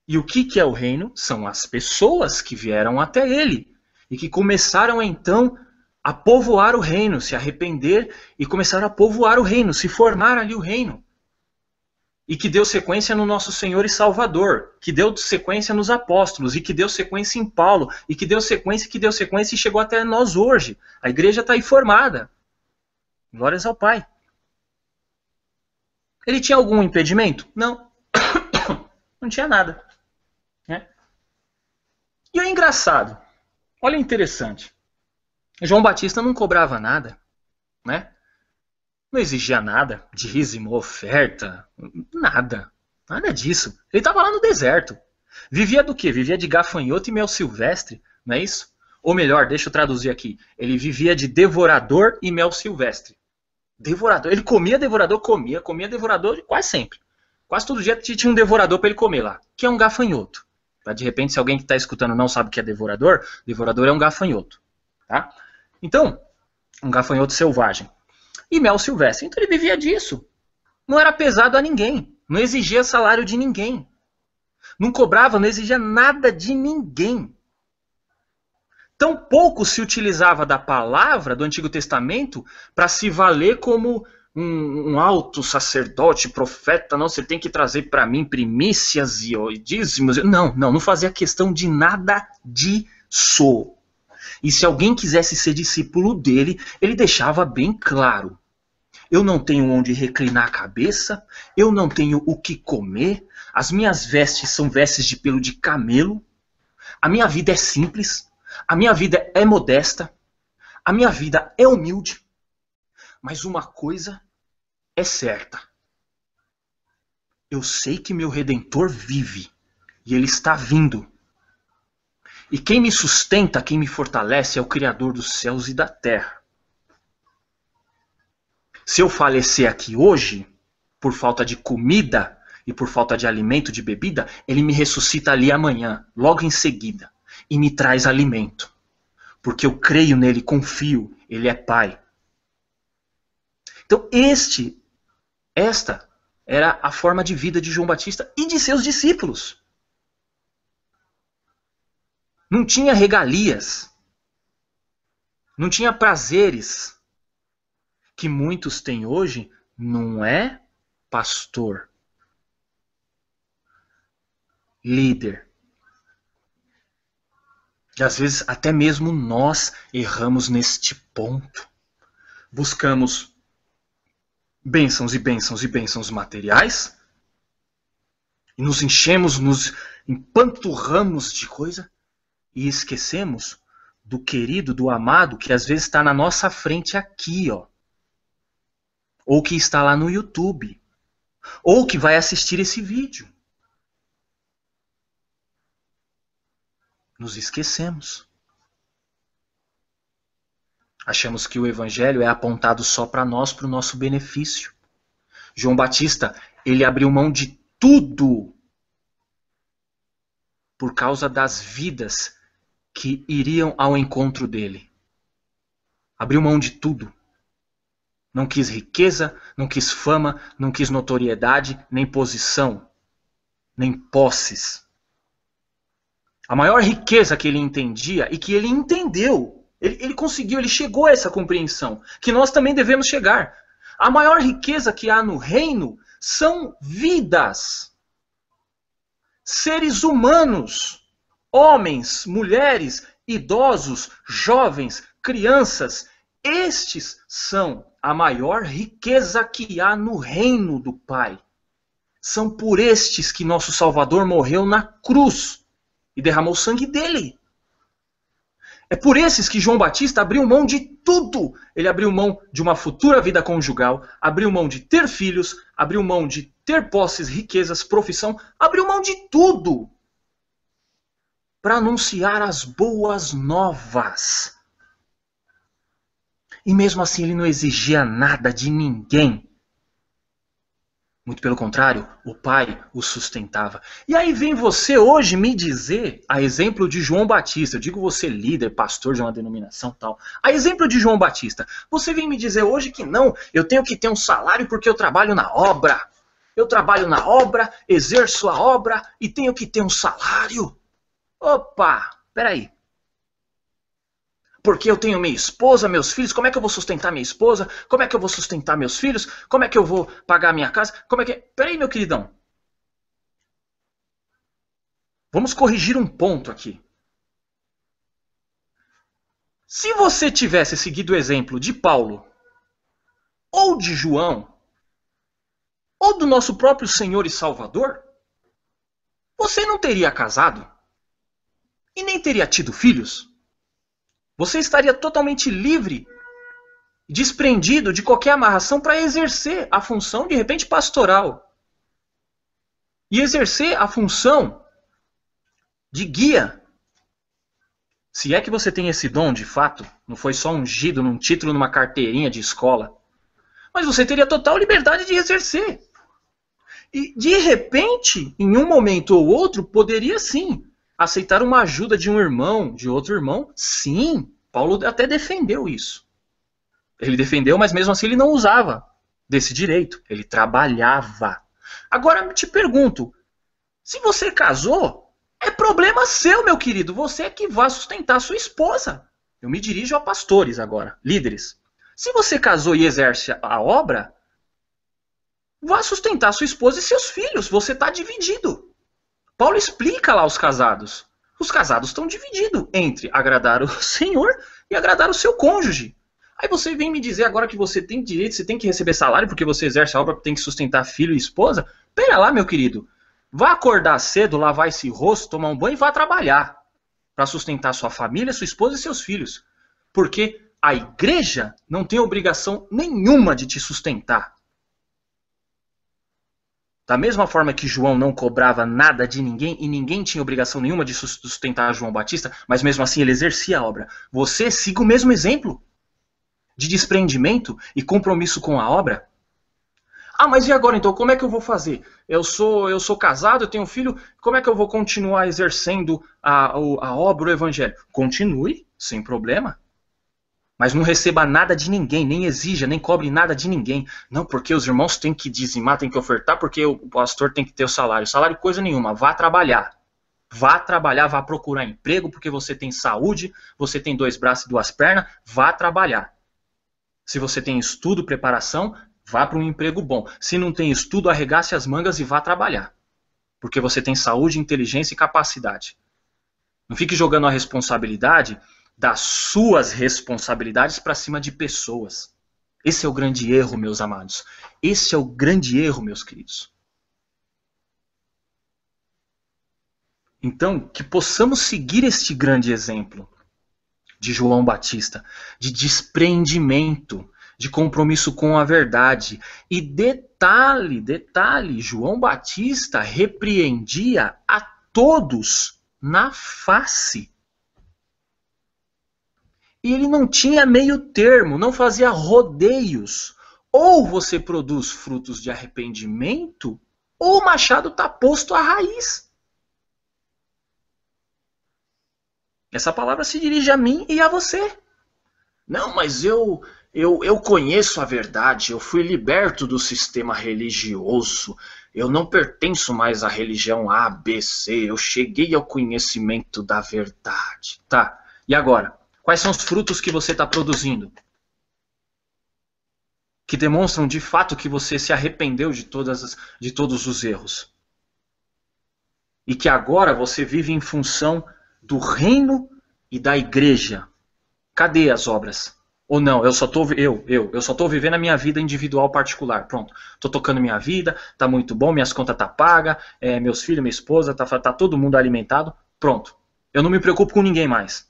E o que é o reino? São as pessoas que vieram até ele e que começaram então a povoar o reino, se arrepender e começaram a povoar o reino, se formar ali o reino. E que deu sequência no nosso Senhor e Salvador, que deu sequência nos apóstolos, e que deu sequência em Paulo, e que deu sequência e chegou até nós hoje. A igreja está aí formada. Glórias ao Pai. Ele tinha algum impedimento? Não. Não tinha nada. Né? E o engraçado, olha interessante, João Batista não cobrava nada, né? Não exigia nada, dízimo, oferta, nada. Nada disso. Ele estava lá no deserto. Vivia do quê? Vivia de gafanhoto e mel silvestre, não é isso? Ou melhor, deixa eu traduzir aqui. Ele vivia de devorador e mel silvestre. Devorador. Ele comia devorador, comia devorador quase sempre. Quase todo dia tinha um devorador para ele comer lá, que é um gafanhoto. Pra, de repente, se alguém que está escutando não sabe o que é devorador, devorador é um gafanhoto. Tá? Então, um gafanhoto selvagem. E mel silvestre. Então ele vivia disso. Não era pesado a ninguém. Não exigia salário de ninguém. Não cobrava, não exigia nada de ninguém. Tão pouco se utilizava da palavra do Antigo Testamento para se valer como um alto sacerdote, profeta. Não, você tem que trazer para mim primícias e dízimos. Não fazia questão de nada disso. E se alguém quisesse ser discípulo dele, ele deixava bem claro. Eu não tenho onde reclinar a cabeça, eu não tenho o que comer, as minhas vestes são vestes de pelo de camelo, a minha vida é simples, a minha vida é modesta, a minha vida é humilde, mas uma coisa é certa. Eu sei que meu Redentor vive e ele está vindo. E quem me sustenta, quem me fortalece é o Criador dos céus e da terra. Se eu falecer aqui hoje, por falta de comida e por falta de alimento, de bebida, ele me ressuscita ali amanhã, logo em seguida, e me traz alimento. Porque eu creio nele, confio, ele é Pai. Então esta era a forma de vida de João Batista e de seus discípulos. Não tinha regalias, não tinha prazeres, que muitos têm hoje, não é pastor, líder. E às vezes até mesmo nós erramos neste ponto. buscamos bênçãos e bênçãos e bênçãos materiais, e nos enchemos, nos empanturramos de coisa, e esquecemos do querido, do amado, que às vezes está na nossa frente aqui, ó. Ou que está lá no YouTube. Ou que vai assistir esse vídeo. Nos esquecemos. Achamos que o evangelho é apontado só para nós, para o nosso benefício. João Batista, ele abriu mão de tudo por causa das vidas que iriam ao encontro dele. Abriu mão de tudo. Não quis riqueza, não quis fama, não quis notoriedade, nem posição, nem posses. A maior riqueza que ele entendia e que ele entendeu, ele conseguiu, ele chegou a essa compreensão, que nós também devemos chegar. A maior riqueza que há no reino são vidas. Seres humanos, homens, mulheres, idosos, jovens, crianças, estes são a maior riqueza que há no reino do Pai. São por estes que nosso Salvador morreu na cruz e derramou o sangue dele. É por esses que João Batista abriu mão de tudo. Ele abriu mão de uma futura vida conjugal, abriu mão de ter filhos, abriu mão de ter posses, riquezas, profissão, abriu mão de tudo para anunciar as boas novas. E mesmo assim ele não exigia nada de ninguém. Muito pelo contrário, o Pai o sustentava. E aí vem você hoje me dizer, a exemplo de João Batista, eu digo você líder, pastor de uma denominação tal, a exemplo de João Batista, você vem me dizer hoje que não, eu tenho que ter um salário porque eu trabalho na obra. Eu trabalho na obra, exerço a obra e tenho que ter um salário. Opa, peraí. Porque eu tenho minha esposa, meus filhos, como é que eu vou sustentar minha esposa? Como é que eu vou sustentar meus filhos? Como é que eu vou pagar minha casa? Como é que... Peraí, meu queridão. Vamos corrigir um ponto aqui. Se você tivesse seguido o exemplo de Paulo, ou de João, ou do nosso próprio Senhor e Salvador, você não teria casado e nem teria tido filhos. Você estaria totalmente livre, desprendido de qualquer amarração para exercer a função, de repente, pastoral. E exercer a função de guia. Se é que você tem esse dom, de fato, não foi só ungido num título, numa carteirinha de escola. Mas você teria total liberdade de exercer. E, de repente, em um momento ou outro, poderia sim aceitar uma ajuda de um irmão, de outro irmão? Sim, Paulo até defendeu isso. Ele defendeu, mas mesmo assim ele não usava desse direito. Ele trabalhava. Agora, te pergunto, se você casou, é problema seu, meu querido. Você é que vai sustentar sua esposa. Eu me dirijo a pastores agora, líderes. Se você casou e exerce a obra, vá sustentar sua esposa e seus filhos. Você está dividido. Paulo explica lá aos casados. Os casados estão divididos entre agradar o Senhor e agradar o seu cônjuge. Aí você vem me dizer agora que você tem direito, você tem que receber salário porque você exerce a obra, tem que sustentar filho e esposa? Pera lá, meu querido. Vá acordar cedo, lavar esse rosto, tomar um banho e vá trabalhar. Para sustentar sua família, sua esposa e seus filhos. Porque a igreja não tem obrigação nenhuma de te sustentar. Da mesma forma que João não cobrava nada de ninguém e ninguém tinha obrigação nenhuma de sustentar João Batista, mas mesmo assim ele exercia a obra. Você siga o mesmo exemplo de desprendimento e compromisso com a obra. Ah, mas e agora então? Como é que eu vou fazer? Eu sou casado, eu tenho um filho, como é que eu vou continuar exercendo a obra, o evangelho? Continue, sem problema. Mas não receba nada de ninguém, nem exija, nem cobre nada de ninguém. Não, porque os irmãos têm que dizimar, têm que ofertar, porque o pastor tem que ter o salário. Salário coisa nenhuma, vá trabalhar. Vá trabalhar, vá procurar emprego, porque você tem saúde, você tem 2 braços e 2 pernas, vá trabalhar. Se você tem estudo, preparação, vá para um emprego bom. Se não tem estudo, arregace as mangas e vá trabalhar. Porque você tem saúde, inteligência e capacidade. Não fique jogando a responsabilidade das suas responsabilidades para cima de pessoas. Esse é o grande erro, meus amados. Esse é o grande erro, meus queridos. Então, que possamos seguir este grande exemplo de João Batista, de despreendimento, de compromisso com a verdade. E detalhe, João Batista repreendia a todos na face. E ele não tinha meio termo, não fazia rodeios. Ou você produz frutos de arrependimento, ou o machado está posto à raiz. Essa palavra se dirige a mim e a você. Não, mas eu conheço a verdade, eu fui liberto do sistema religioso, eu não pertenço mais à religião A, B, C, eu cheguei ao conhecimento da verdade. Tá, e agora? Quais são os frutos que você está produzindo? Que demonstram de fato que você se arrependeu de todos os erros. E que agora você vive em função do reino e da igreja. Cadê as obras? Ou não, eu só estou vivendo a minha vida individual particular. Pronto, estou tocando minha vida, tá muito bom, minhas contas tá paga, meus filhos, minha esposa, tá todo mundo alimentado. Pronto, eu não me preocupo com ninguém mais.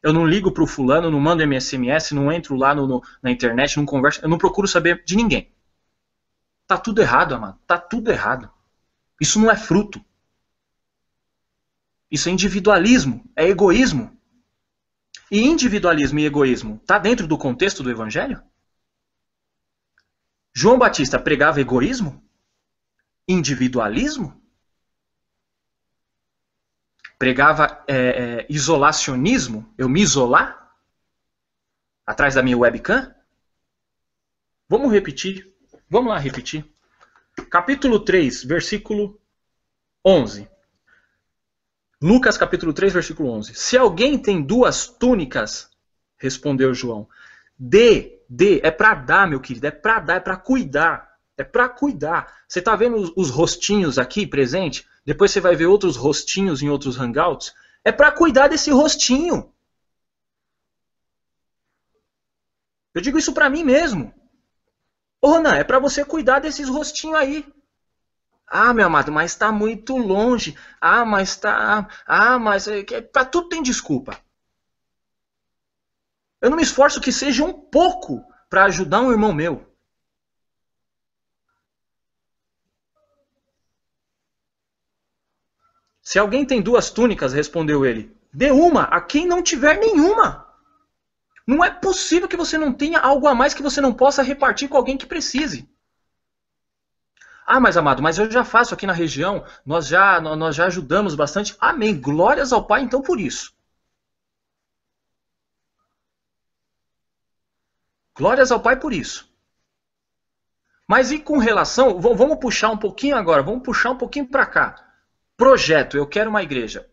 Eu não ligo pro fulano, não mando SMS, não entro lá na internet, não converso, eu não procuro saber de ninguém. Tá tudo errado, amado, tá tudo errado. Isso não é fruto. Isso é individualismo, é egoísmo. E individualismo e egoísmo está dentro do contexto do Evangelho? João Batista pregava egoísmo? Individualismo? Pregava isolacionismo? Eu me isolar? Atrás da minha webcam? Vamos repetir. Vamos lá repetir. Capítulo 3, versículo 11. Lucas capítulo 3, versículo 11. Se alguém tem 2 túnicas, respondeu João, dê, é para dar, meu querido, é para dar, é para cuidar. É para cuidar. Você está vendo os rostinhos aqui presente? Depois você vai ver outros rostinhos em outros hangouts. É para cuidar desse rostinho. Eu digo isso para mim mesmo. Ô, Ronan, é para você cuidar desses rostinhos aí. Ah, meu amado, mas está muito longe. Ah, mas tá. Ah, mas. Para tudo tem desculpa. Eu não me esforço que seja um pouco para ajudar um irmão meu. Se alguém tem 2 túnicas, respondeu ele, dê uma a quem não tiver nenhuma. Não é possível que você não tenha algo a mais que você não possa repartir com alguém que precise. Ah, mas amado, mas eu já faço aqui na região, nós já ajudamos bastante. Amém, glórias ao Pai então por isso. Glórias ao Pai por isso. Mas e com relação, vamos puxar um pouquinho agora, vamos puxar um pouquinho para cá. Projeto, eu quero uma igreja.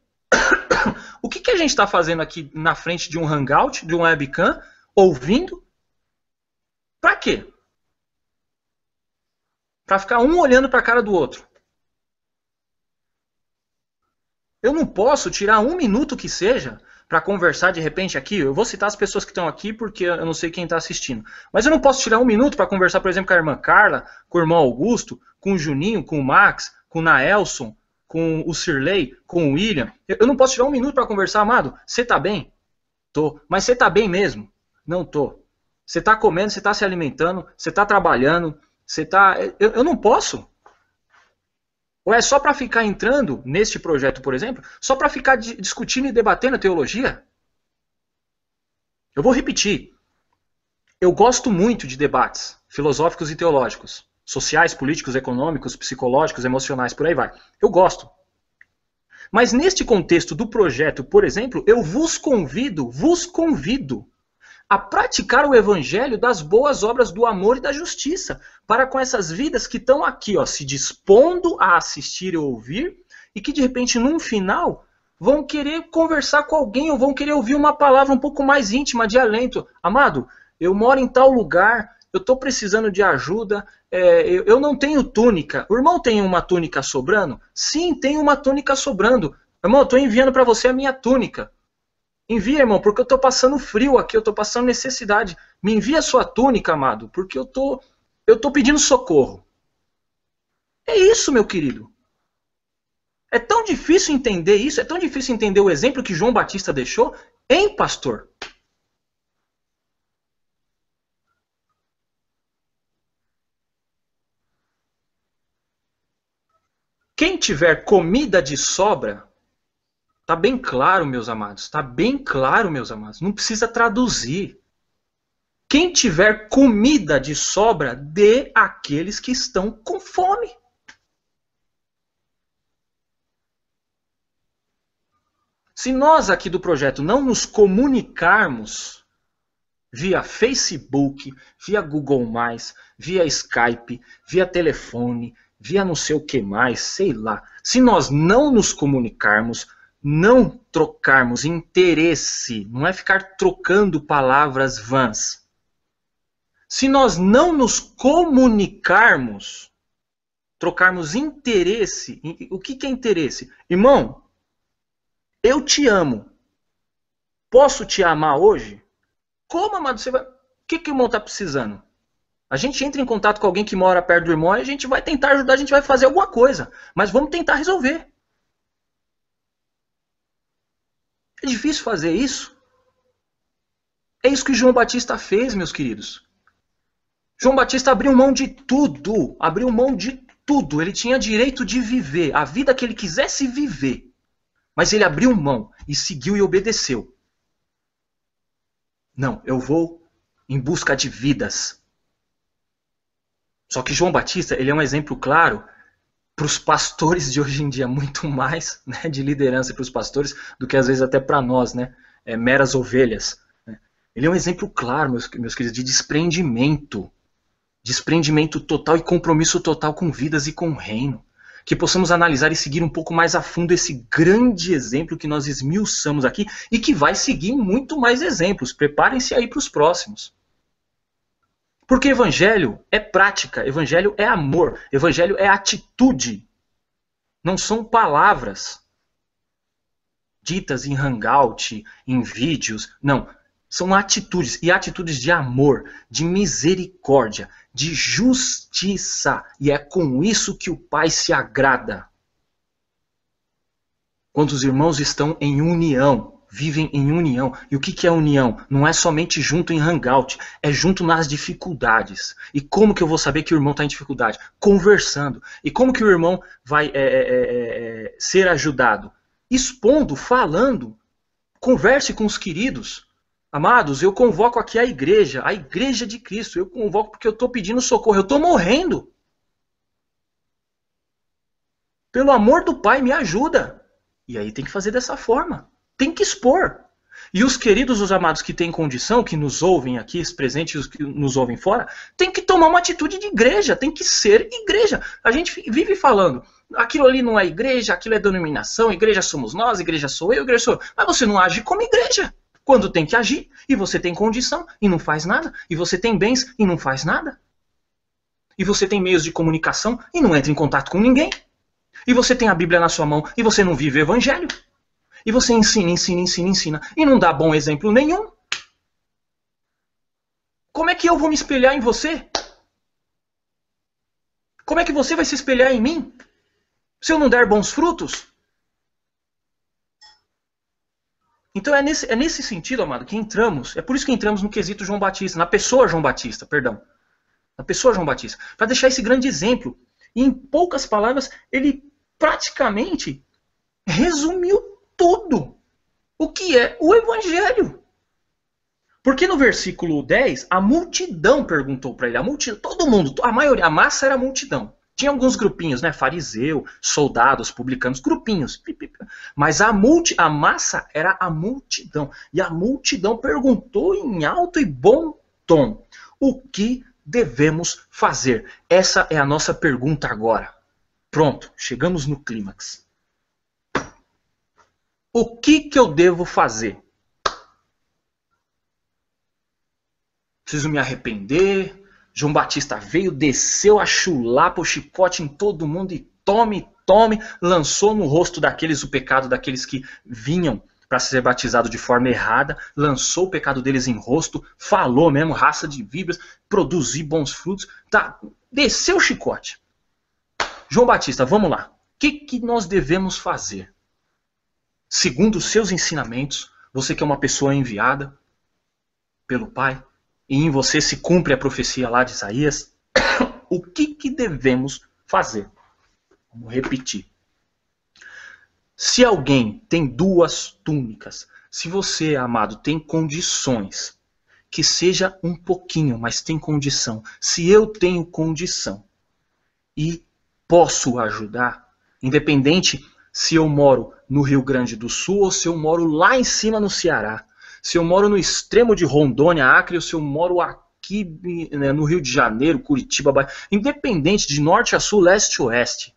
O que a gente está fazendo aqui na frente de um hangout, de um webcam, ouvindo? Para quê? Para ficar um olhando para a cara do outro. Eu não posso tirar 1 minuto que seja para conversar de repente aqui. Eu vou citar as pessoas que estão aqui porque eu não sei quem está assistindo. Mas eu não posso tirar 1 minuto para conversar, por exemplo, com a irmã Carla, com o irmão Augusto, com o Juninho, com o Max, com o Naelson, com o Sirley, com o William. Eu não posso tirar 1 minuto para conversar, amado. Você tá bem? Tô. Mas você tá bem mesmo? Não tô. Você tá comendo, você tá se alimentando, você tá trabalhando, você tá... Eu não posso. Ou é só para ficar entrando neste projeto, por exemplo, só para ficar discutindo e debatendo a teologia? Eu vou repetir. Eu gosto muito de debates filosóficos e teológicos. Sociais, políticos, econômicos, psicológicos, emocionais, por aí vai. Eu gosto. Mas neste contexto do projeto, por exemplo, eu vos convido a praticar o evangelho das boas obras do amor e da justiça, para com essas vidas que estão aqui, ó, se dispondo a assistir e ouvir, e que de repente, num final, vão querer conversar com alguém, ou vão querer ouvir uma palavra um pouco mais íntima, de alento. Amado, eu moro em tal lugar, eu estou precisando de ajuda, eu não tenho túnica. O irmão tem uma túnica sobrando? Sim, tem uma túnica sobrando. Irmão, eu estou enviando para você a minha túnica. Envia, irmão, porque eu estou passando frio aqui, eu estou passando necessidade. Me envia a sua túnica, amado, porque eu tô pedindo socorro. É isso, meu querido. É tão difícil entender isso, é tão difícil entender o exemplo que João Batista deixou, hein, pastor? Quem tiver comida de sobra, tá bem claro, meus amados, tá bem claro, meus amados, não precisa traduzir. Quem tiver comida de sobra, dê àqueles que estão com fome. Se nós aqui do projeto não nos comunicarmos via Facebook, via Google+, via Skype, via telefone, via não sei o que mais, sei lá. Se nós não nos comunicarmos, não trocarmos interesse, não é ficar trocando palavras vãs. Se nós não nos comunicarmos, trocarmos interesse, o que é interesse? Irmão, eu te amo. Posso te amar hoje? Como, amado? Você vai... O que o irmão está precisando? A gente entra em contato com alguém que mora perto do irmão e a gente vai tentar ajudar, a gente vai fazer alguma coisa. Mas vamos tentar resolver. É difícil fazer isso? É isso que João Batista fez, meus queridos. João Batista abriu mão de tudo. Abriu mão de tudo. Ele tinha direito de viver a vida que ele quisesse viver. Mas ele abriu mão e seguiu e obedeceu. Não, eu vou em busca de vidas. Só que João Batista, ele é um exemplo claro para os pastores de hoje em dia, muito mais, né, de liderança para os pastores do que às vezes até para nós, né, meras ovelhas. Né. Ele é um exemplo claro, meus queridos, de desprendimento. Desprendimento total e compromisso total com vidas e com o reino. Que possamos analisar e seguir um pouco mais a fundo esse grande exemplo que nós esmiuçamos aqui e que vai seguir muito mais exemplos. Preparem-se aí para os próximos. Porque evangelho é prática, evangelho é amor, evangelho é atitude. Não são palavras ditas em hangout, em vídeos. Não, são atitudes. E atitudes de amor, de misericórdia, de justiça. E é com isso que o Pai se agrada. Quando os irmãos estão em união, vivem em união. E o que é união? Não é somente junto em hangout, é junto nas dificuldades. E como que eu vou saber que o irmão está em dificuldade? Conversando. E como que o irmão vai ser ajudado? Expondo, falando. Converse com os queridos. Amados, eu convoco aqui a igreja de Cristo. Eu convoco porque eu estou pedindo socorro, eu estou morrendo. Pelo amor do Pai, me ajuda. E aí tem que fazer dessa forma. Tem que expor. E os queridos, os amados que têm condição, que nos ouvem aqui, os presentes e os que nos ouvem fora, tem que tomar uma atitude de igreja, tem que ser igreja. A gente vive falando, aquilo ali não é igreja, aquilo é denominação, igreja somos nós, igreja sou eu, igreja sou eu. Mas você não age como igreja. Quando tem que agir, e você tem condição, e não faz nada. E você tem bens, e não faz nada. E você tem meios de comunicação, e não entra em contato com ninguém. E você tem a Bíblia na sua mão, e você não vive o Evangelho. E você ensina, e não dá bom exemplo nenhum. Como é que eu vou me espelhar em você? Como é que você vai se espelhar em mim? Se eu não der bons frutos? Então é nesse sentido, amado, que entramos, é por isso que entramos no quesito João Batista, na pessoa João Batista, perdão. Na pessoa João Batista. Para deixar esse grande exemplo. E em poucas palavras, ele praticamente resumiu tudo. O que é o Evangelho. Porque no versículo 10, a multidão perguntou para ele. A multidão, todo mundo, a maioria, a massa era a multidão. Tinha alguns grupinhos, né? Fariseu, soldados, publicanos, grupinhos. Mas a massa era a multidão. E a multidão perguntou em alto e bom tom: o que devemos fazer? Essa é a nossa pergunta agora. Pronto, chegamos no clímax. O que eu devo fazer? Preciso me arrepender? João Batista veio, desceu a chulapa, o chicote em todo mundo e tome, lançou no rosto daqueles o pecado daqueles que vinham para ser batizado de forma errada, lançou o pecado deles em rosto, falou mesmo, raça de víboras, produzir bons frutos, tá? Desceu o chicote. João Batista, vamos lá. O que nós devemos fazer? Segundo os seus ensinamentos, você que é uma pessoa enviada pelo Pai, e em você se cumpre a profecia lá de Isaías, o que devemos fazer? Vamos repetir. Se alguém tem 2 túnicas, se você, amado, tem condições, que seja um pouquinho, mas tem condição. Se eu tenho condição e posso ajudar, independente se eu moro no Rio Grande do Sul ou se eu moro lá em cima no Ceará, se eu moro no extremo de Rondônia, Acre, ou se eu moro aqui, né, no Rio de Janeiro, Curitiba, Bahia, independente de norte a sul, leste a oeste,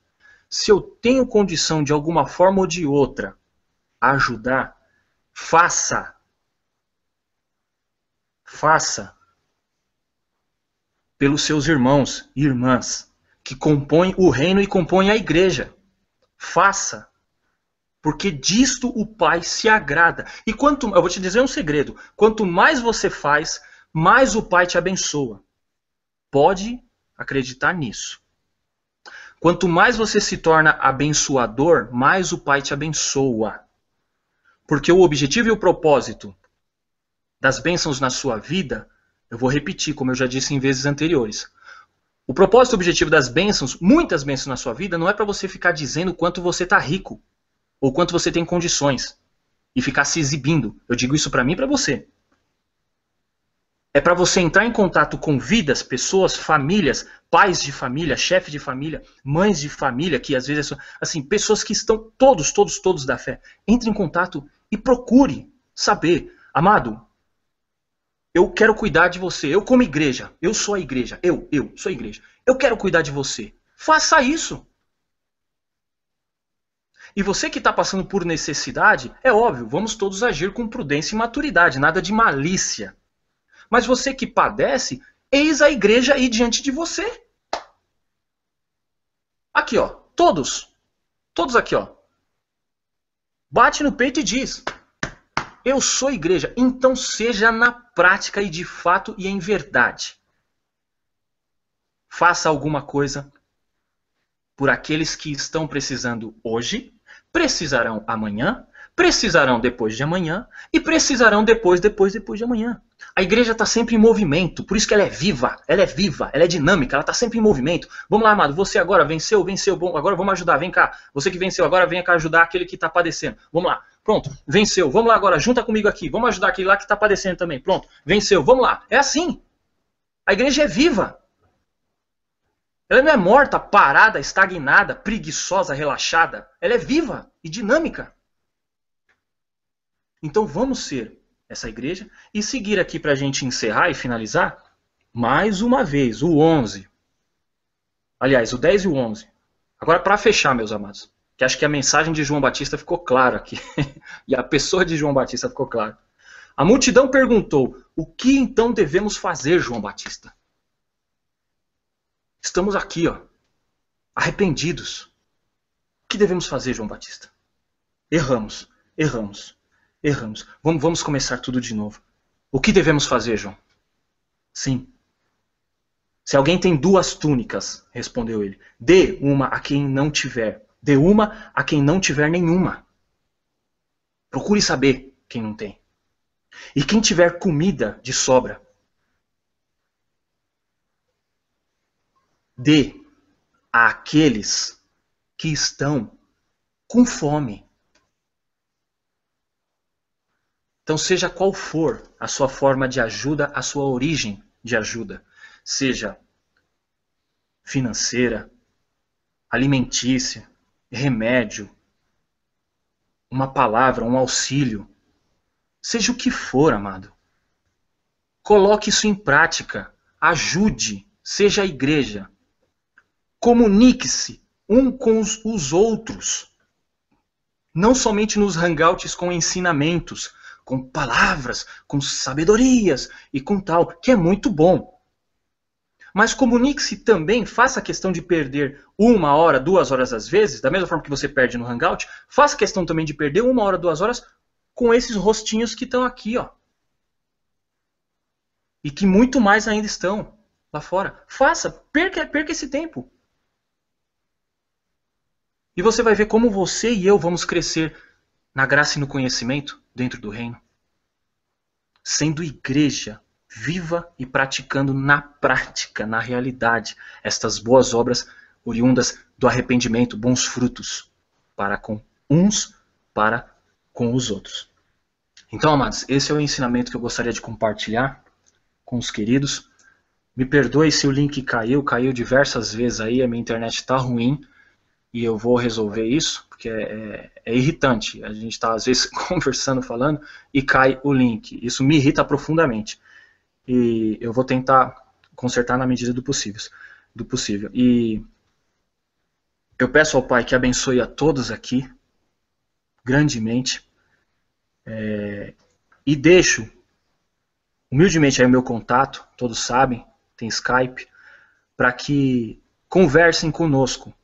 se eu tenho condição de alguma forma ou de outra ajudar, faça. Faça pelos seus irmãos e irmãs que compõem o reino e compõem a igreja. Faça. Porque disto o Pai se agrada. E eu vou te dizer um segredo. Quanto mais você faz, mais o Pai te abençoa. Pode acreditar nisso. Quanto mais você se torna abençoador, mais o Pai te abençoa. Porque o objetivo e o propósito das bênçãos na sua vida, eu vou repetir, como eu já disse em vezes anteriores. O propósito e o objetivo das bênçãos, muitas bênçãos na sua vida, não é para você ficar dizendo quanto você está rico, ou quanto você tem condições, e ficar se exibindo. Eu digo isso para mim e para você. É para você entrar em contato com vidas, pessoas, famílias, pais de família, chefe de família, mães de família, que às vezes, assim, pessoas que estão todos da fé. Entre em contato e procure saber. Amado, eu quero cuidar de você. Eu como igreja, eu sou a igreja. Eu sou a igreja. Eu quero cuidar de você. Faça isso. E você que está passando por necessidade, é óbvio, vamos todos agir com prudência e maturidade, nada de malícia. Mas você que padece, eis a igreja aí diante de você. Aqui, ó, todos aqui, ó. Bate no peito e diz: eu sou igreja. Então seja na prática e de fato e em verdade. Faça alguma coisa por aqueles que estão precisando hoje, precisarão amanhã, precisarão depois de amanhã e precisarão depois de amanhã. A igreja está sempre em movimento, por isso que ela é viva, ela é dinâmica, ela está sempre em movimento. Vamos lá, amado, você agora venceu, bom, agora vamos ajudar, vem cá. Você que venceu agora, venha cá ajudar aquele que está padecendo. Vamos lá, pronto, venceu, vamos lá agora, junta comigo aqui, vamos ajudar aquele lá que está padecendo também. Pronto, venceu, vamos lá. É assim, a igreja é viva. Ela não é morta, parada, estagnada, preguiçosa, relaxada. Ela é viva e dinâmica. Então vamos ser essa igreja e seguir aqui para a gente encerrar e finalizar mais uma vez o 11. Aliás, o 10 e o 11. Agora para fechar, meus amados, que acho que a mensagem de João Batista ficou clara aqui. E a pessoa de João Batista ficou clara. A multidão perguntou: o que então devemos fazer, João Batista? Estamos aqui, ó, arrependidos. O que devemos fazer, João Batista? Erramos. Vamos começar tudo de novo. O que devemos fazer, João? Sim. Se alguém tem 2 túnicas, respondeu ele, dê uma a quem não tiver. Dê uma a quem não tiver nenhuma. Procure saber quem não tem. E quem tiver comida de sobra, dê àqueles que estão com fome. Então, seja qual for a sua forma de ajuda, a sua origem de ajuda, seja financeira, alimentícia, remédio, uma palavra, um auxílio, seja o que for, amado. Coloque isso em prática, ajude, seja a igreja. Comunique-se um com os outros, não somente nos hangouts com ensinamentos, com palavras, com sabedorias e com tal, que é muito bom. Mas comunique-se também, faça a questão de perder 1 hora, 2 horas às vezes, da mesma forma que você perde no hangout, faça questão também de perder 1 hora, 2 horas com esses rostinhos que estão aqui, ó. E que muito mais ainda estão lá fora. Faça, perca esse tempo. E você vai ver como você e eu vamos crescer na graça e no conhecimento dentro do reino. Sendo igreja viva e praticando na prática, na realidade, estas boas obras oriundas do arrependimento, bons frutos, para com uns, para com os outros. Então, amados, esse é o ensinamento que eu gostaria de compartilhar com os queridos. Me perdoe se o link caiu diversas vezes aí, a minha internet está ruim e eu vou resolver isso, porque é irritante. A gente está às vezes conversando, falando e cai o link. Isso me irrita profundamente. E eu vou tentar consertar na medida do possível. E eu peço ao Pai que abençoe a todos aqui, grandemente, e deixo humildemente aí o meu contato, todos sabem, tem Skype, para que conversem conosco,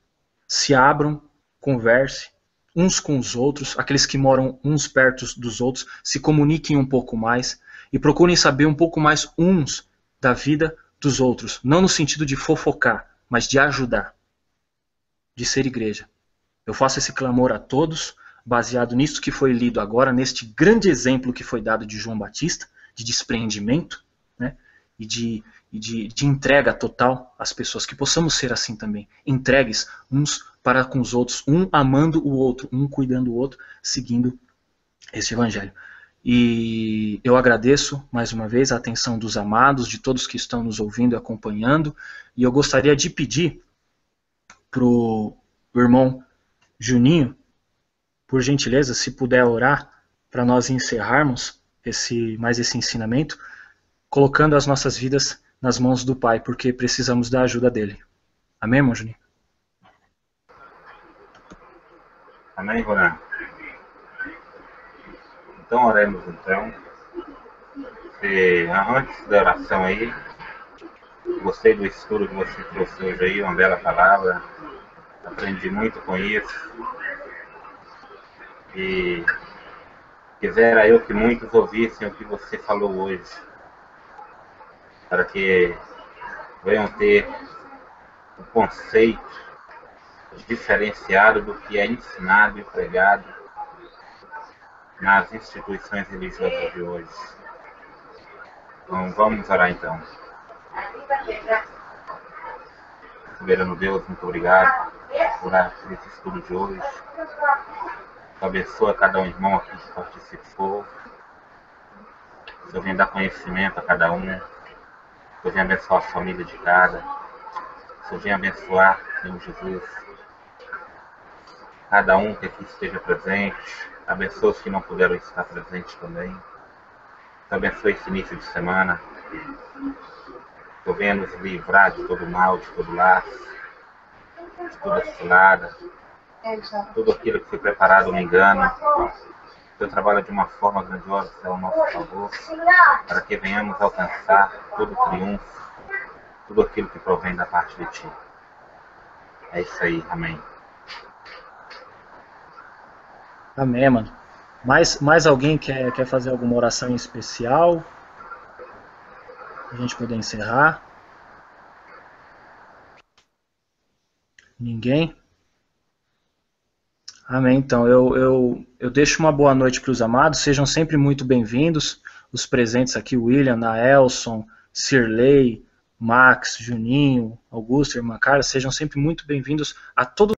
se abram, conversem uns com os outros, aqueles que moram uns perto dos outros, se comuniquem um pouco mais e procurem saber um pouco mais uns da vida dos outros, não no sentido de fofocar, mas de ajudar, de ser igreja. Eu faço esse clamor a todos, baseado nisso que foi lido agora, neste grande exemplo que foi dado de João Batista, de despreendimento, né? E de entrega total às pessoas, que possamos ser assim também, entregues uns para com os outros, um amando o outro, um cuidando do outro, seguindo esse evangelho. E eu agradeço mais uma vez a atenção dos amados, de todos que estão nos ouvindo e acompanhando, e eu gostaria de pedir para o irmão Juninho, por gentileza, se puder orar para nós encerrarmos mais esse ensinamento, colocando as nossas vidas nas mãos do Pai, porque precisamos da ajuda dele. Amém, irmão Juninho? Amém, Ronan? Então oremos então. Antes da oração aí, gostei do estudo que você trouxe hoje aí, uma bela palavra. Aprendi muito com isso. E quisera eu que muitos ouvissem o que você falou hoje, para que venham ter um conceito diferenciado do que é ensinado e pregado nas instituições religiosas de hoje. Então vamos orar então. Soberano Deus, muito obrigado por esse estudo de hoje. Abençoa cada um irmão aqui que participou. Que eu venha dar conhecimento a cada um. Que eu venha abençoar a família de cada. Que eu venha abençoar, Senhor Jesus, cada um que aqui esteja presente. Abençoa os que não puderam estar presentes também. Que abençoe esse início de semana. Que eu venha nos livrar de todo mal, de todo laço, de toda cilada. Tudo aquilo que foi preparado no engano. O Senhor trabalha de uma forma grandiosa ao nosso favor, para que venhamos alcançar todo o triunfo, tudo aquilo que provém da parte de Ti. É isso aí, amém. Amém, mano. Mais alguém quer fazer alguma oração em especial? Pra gente poder encerrar? Ninguém? Amém. Então, eu deixo uma boa noite para os amados. Sejam sempre muito bem-vindos. Os presentes aqui, William, Naelson, Cirlei, Max, Juninho, Augusto, irmã Carla, sejam sempre muito bem-vindos a todos.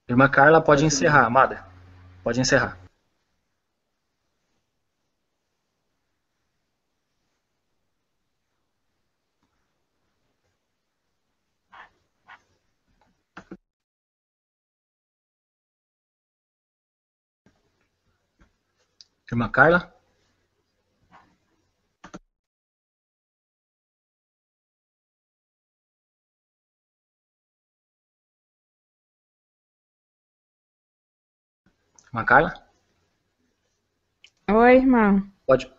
Irmã Carla, pode encerrar, amada. Pode encerrar. Irmã Carla? Irmã Carla? Oi, irmão.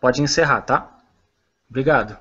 Pode encerrar, tá? Obrigado.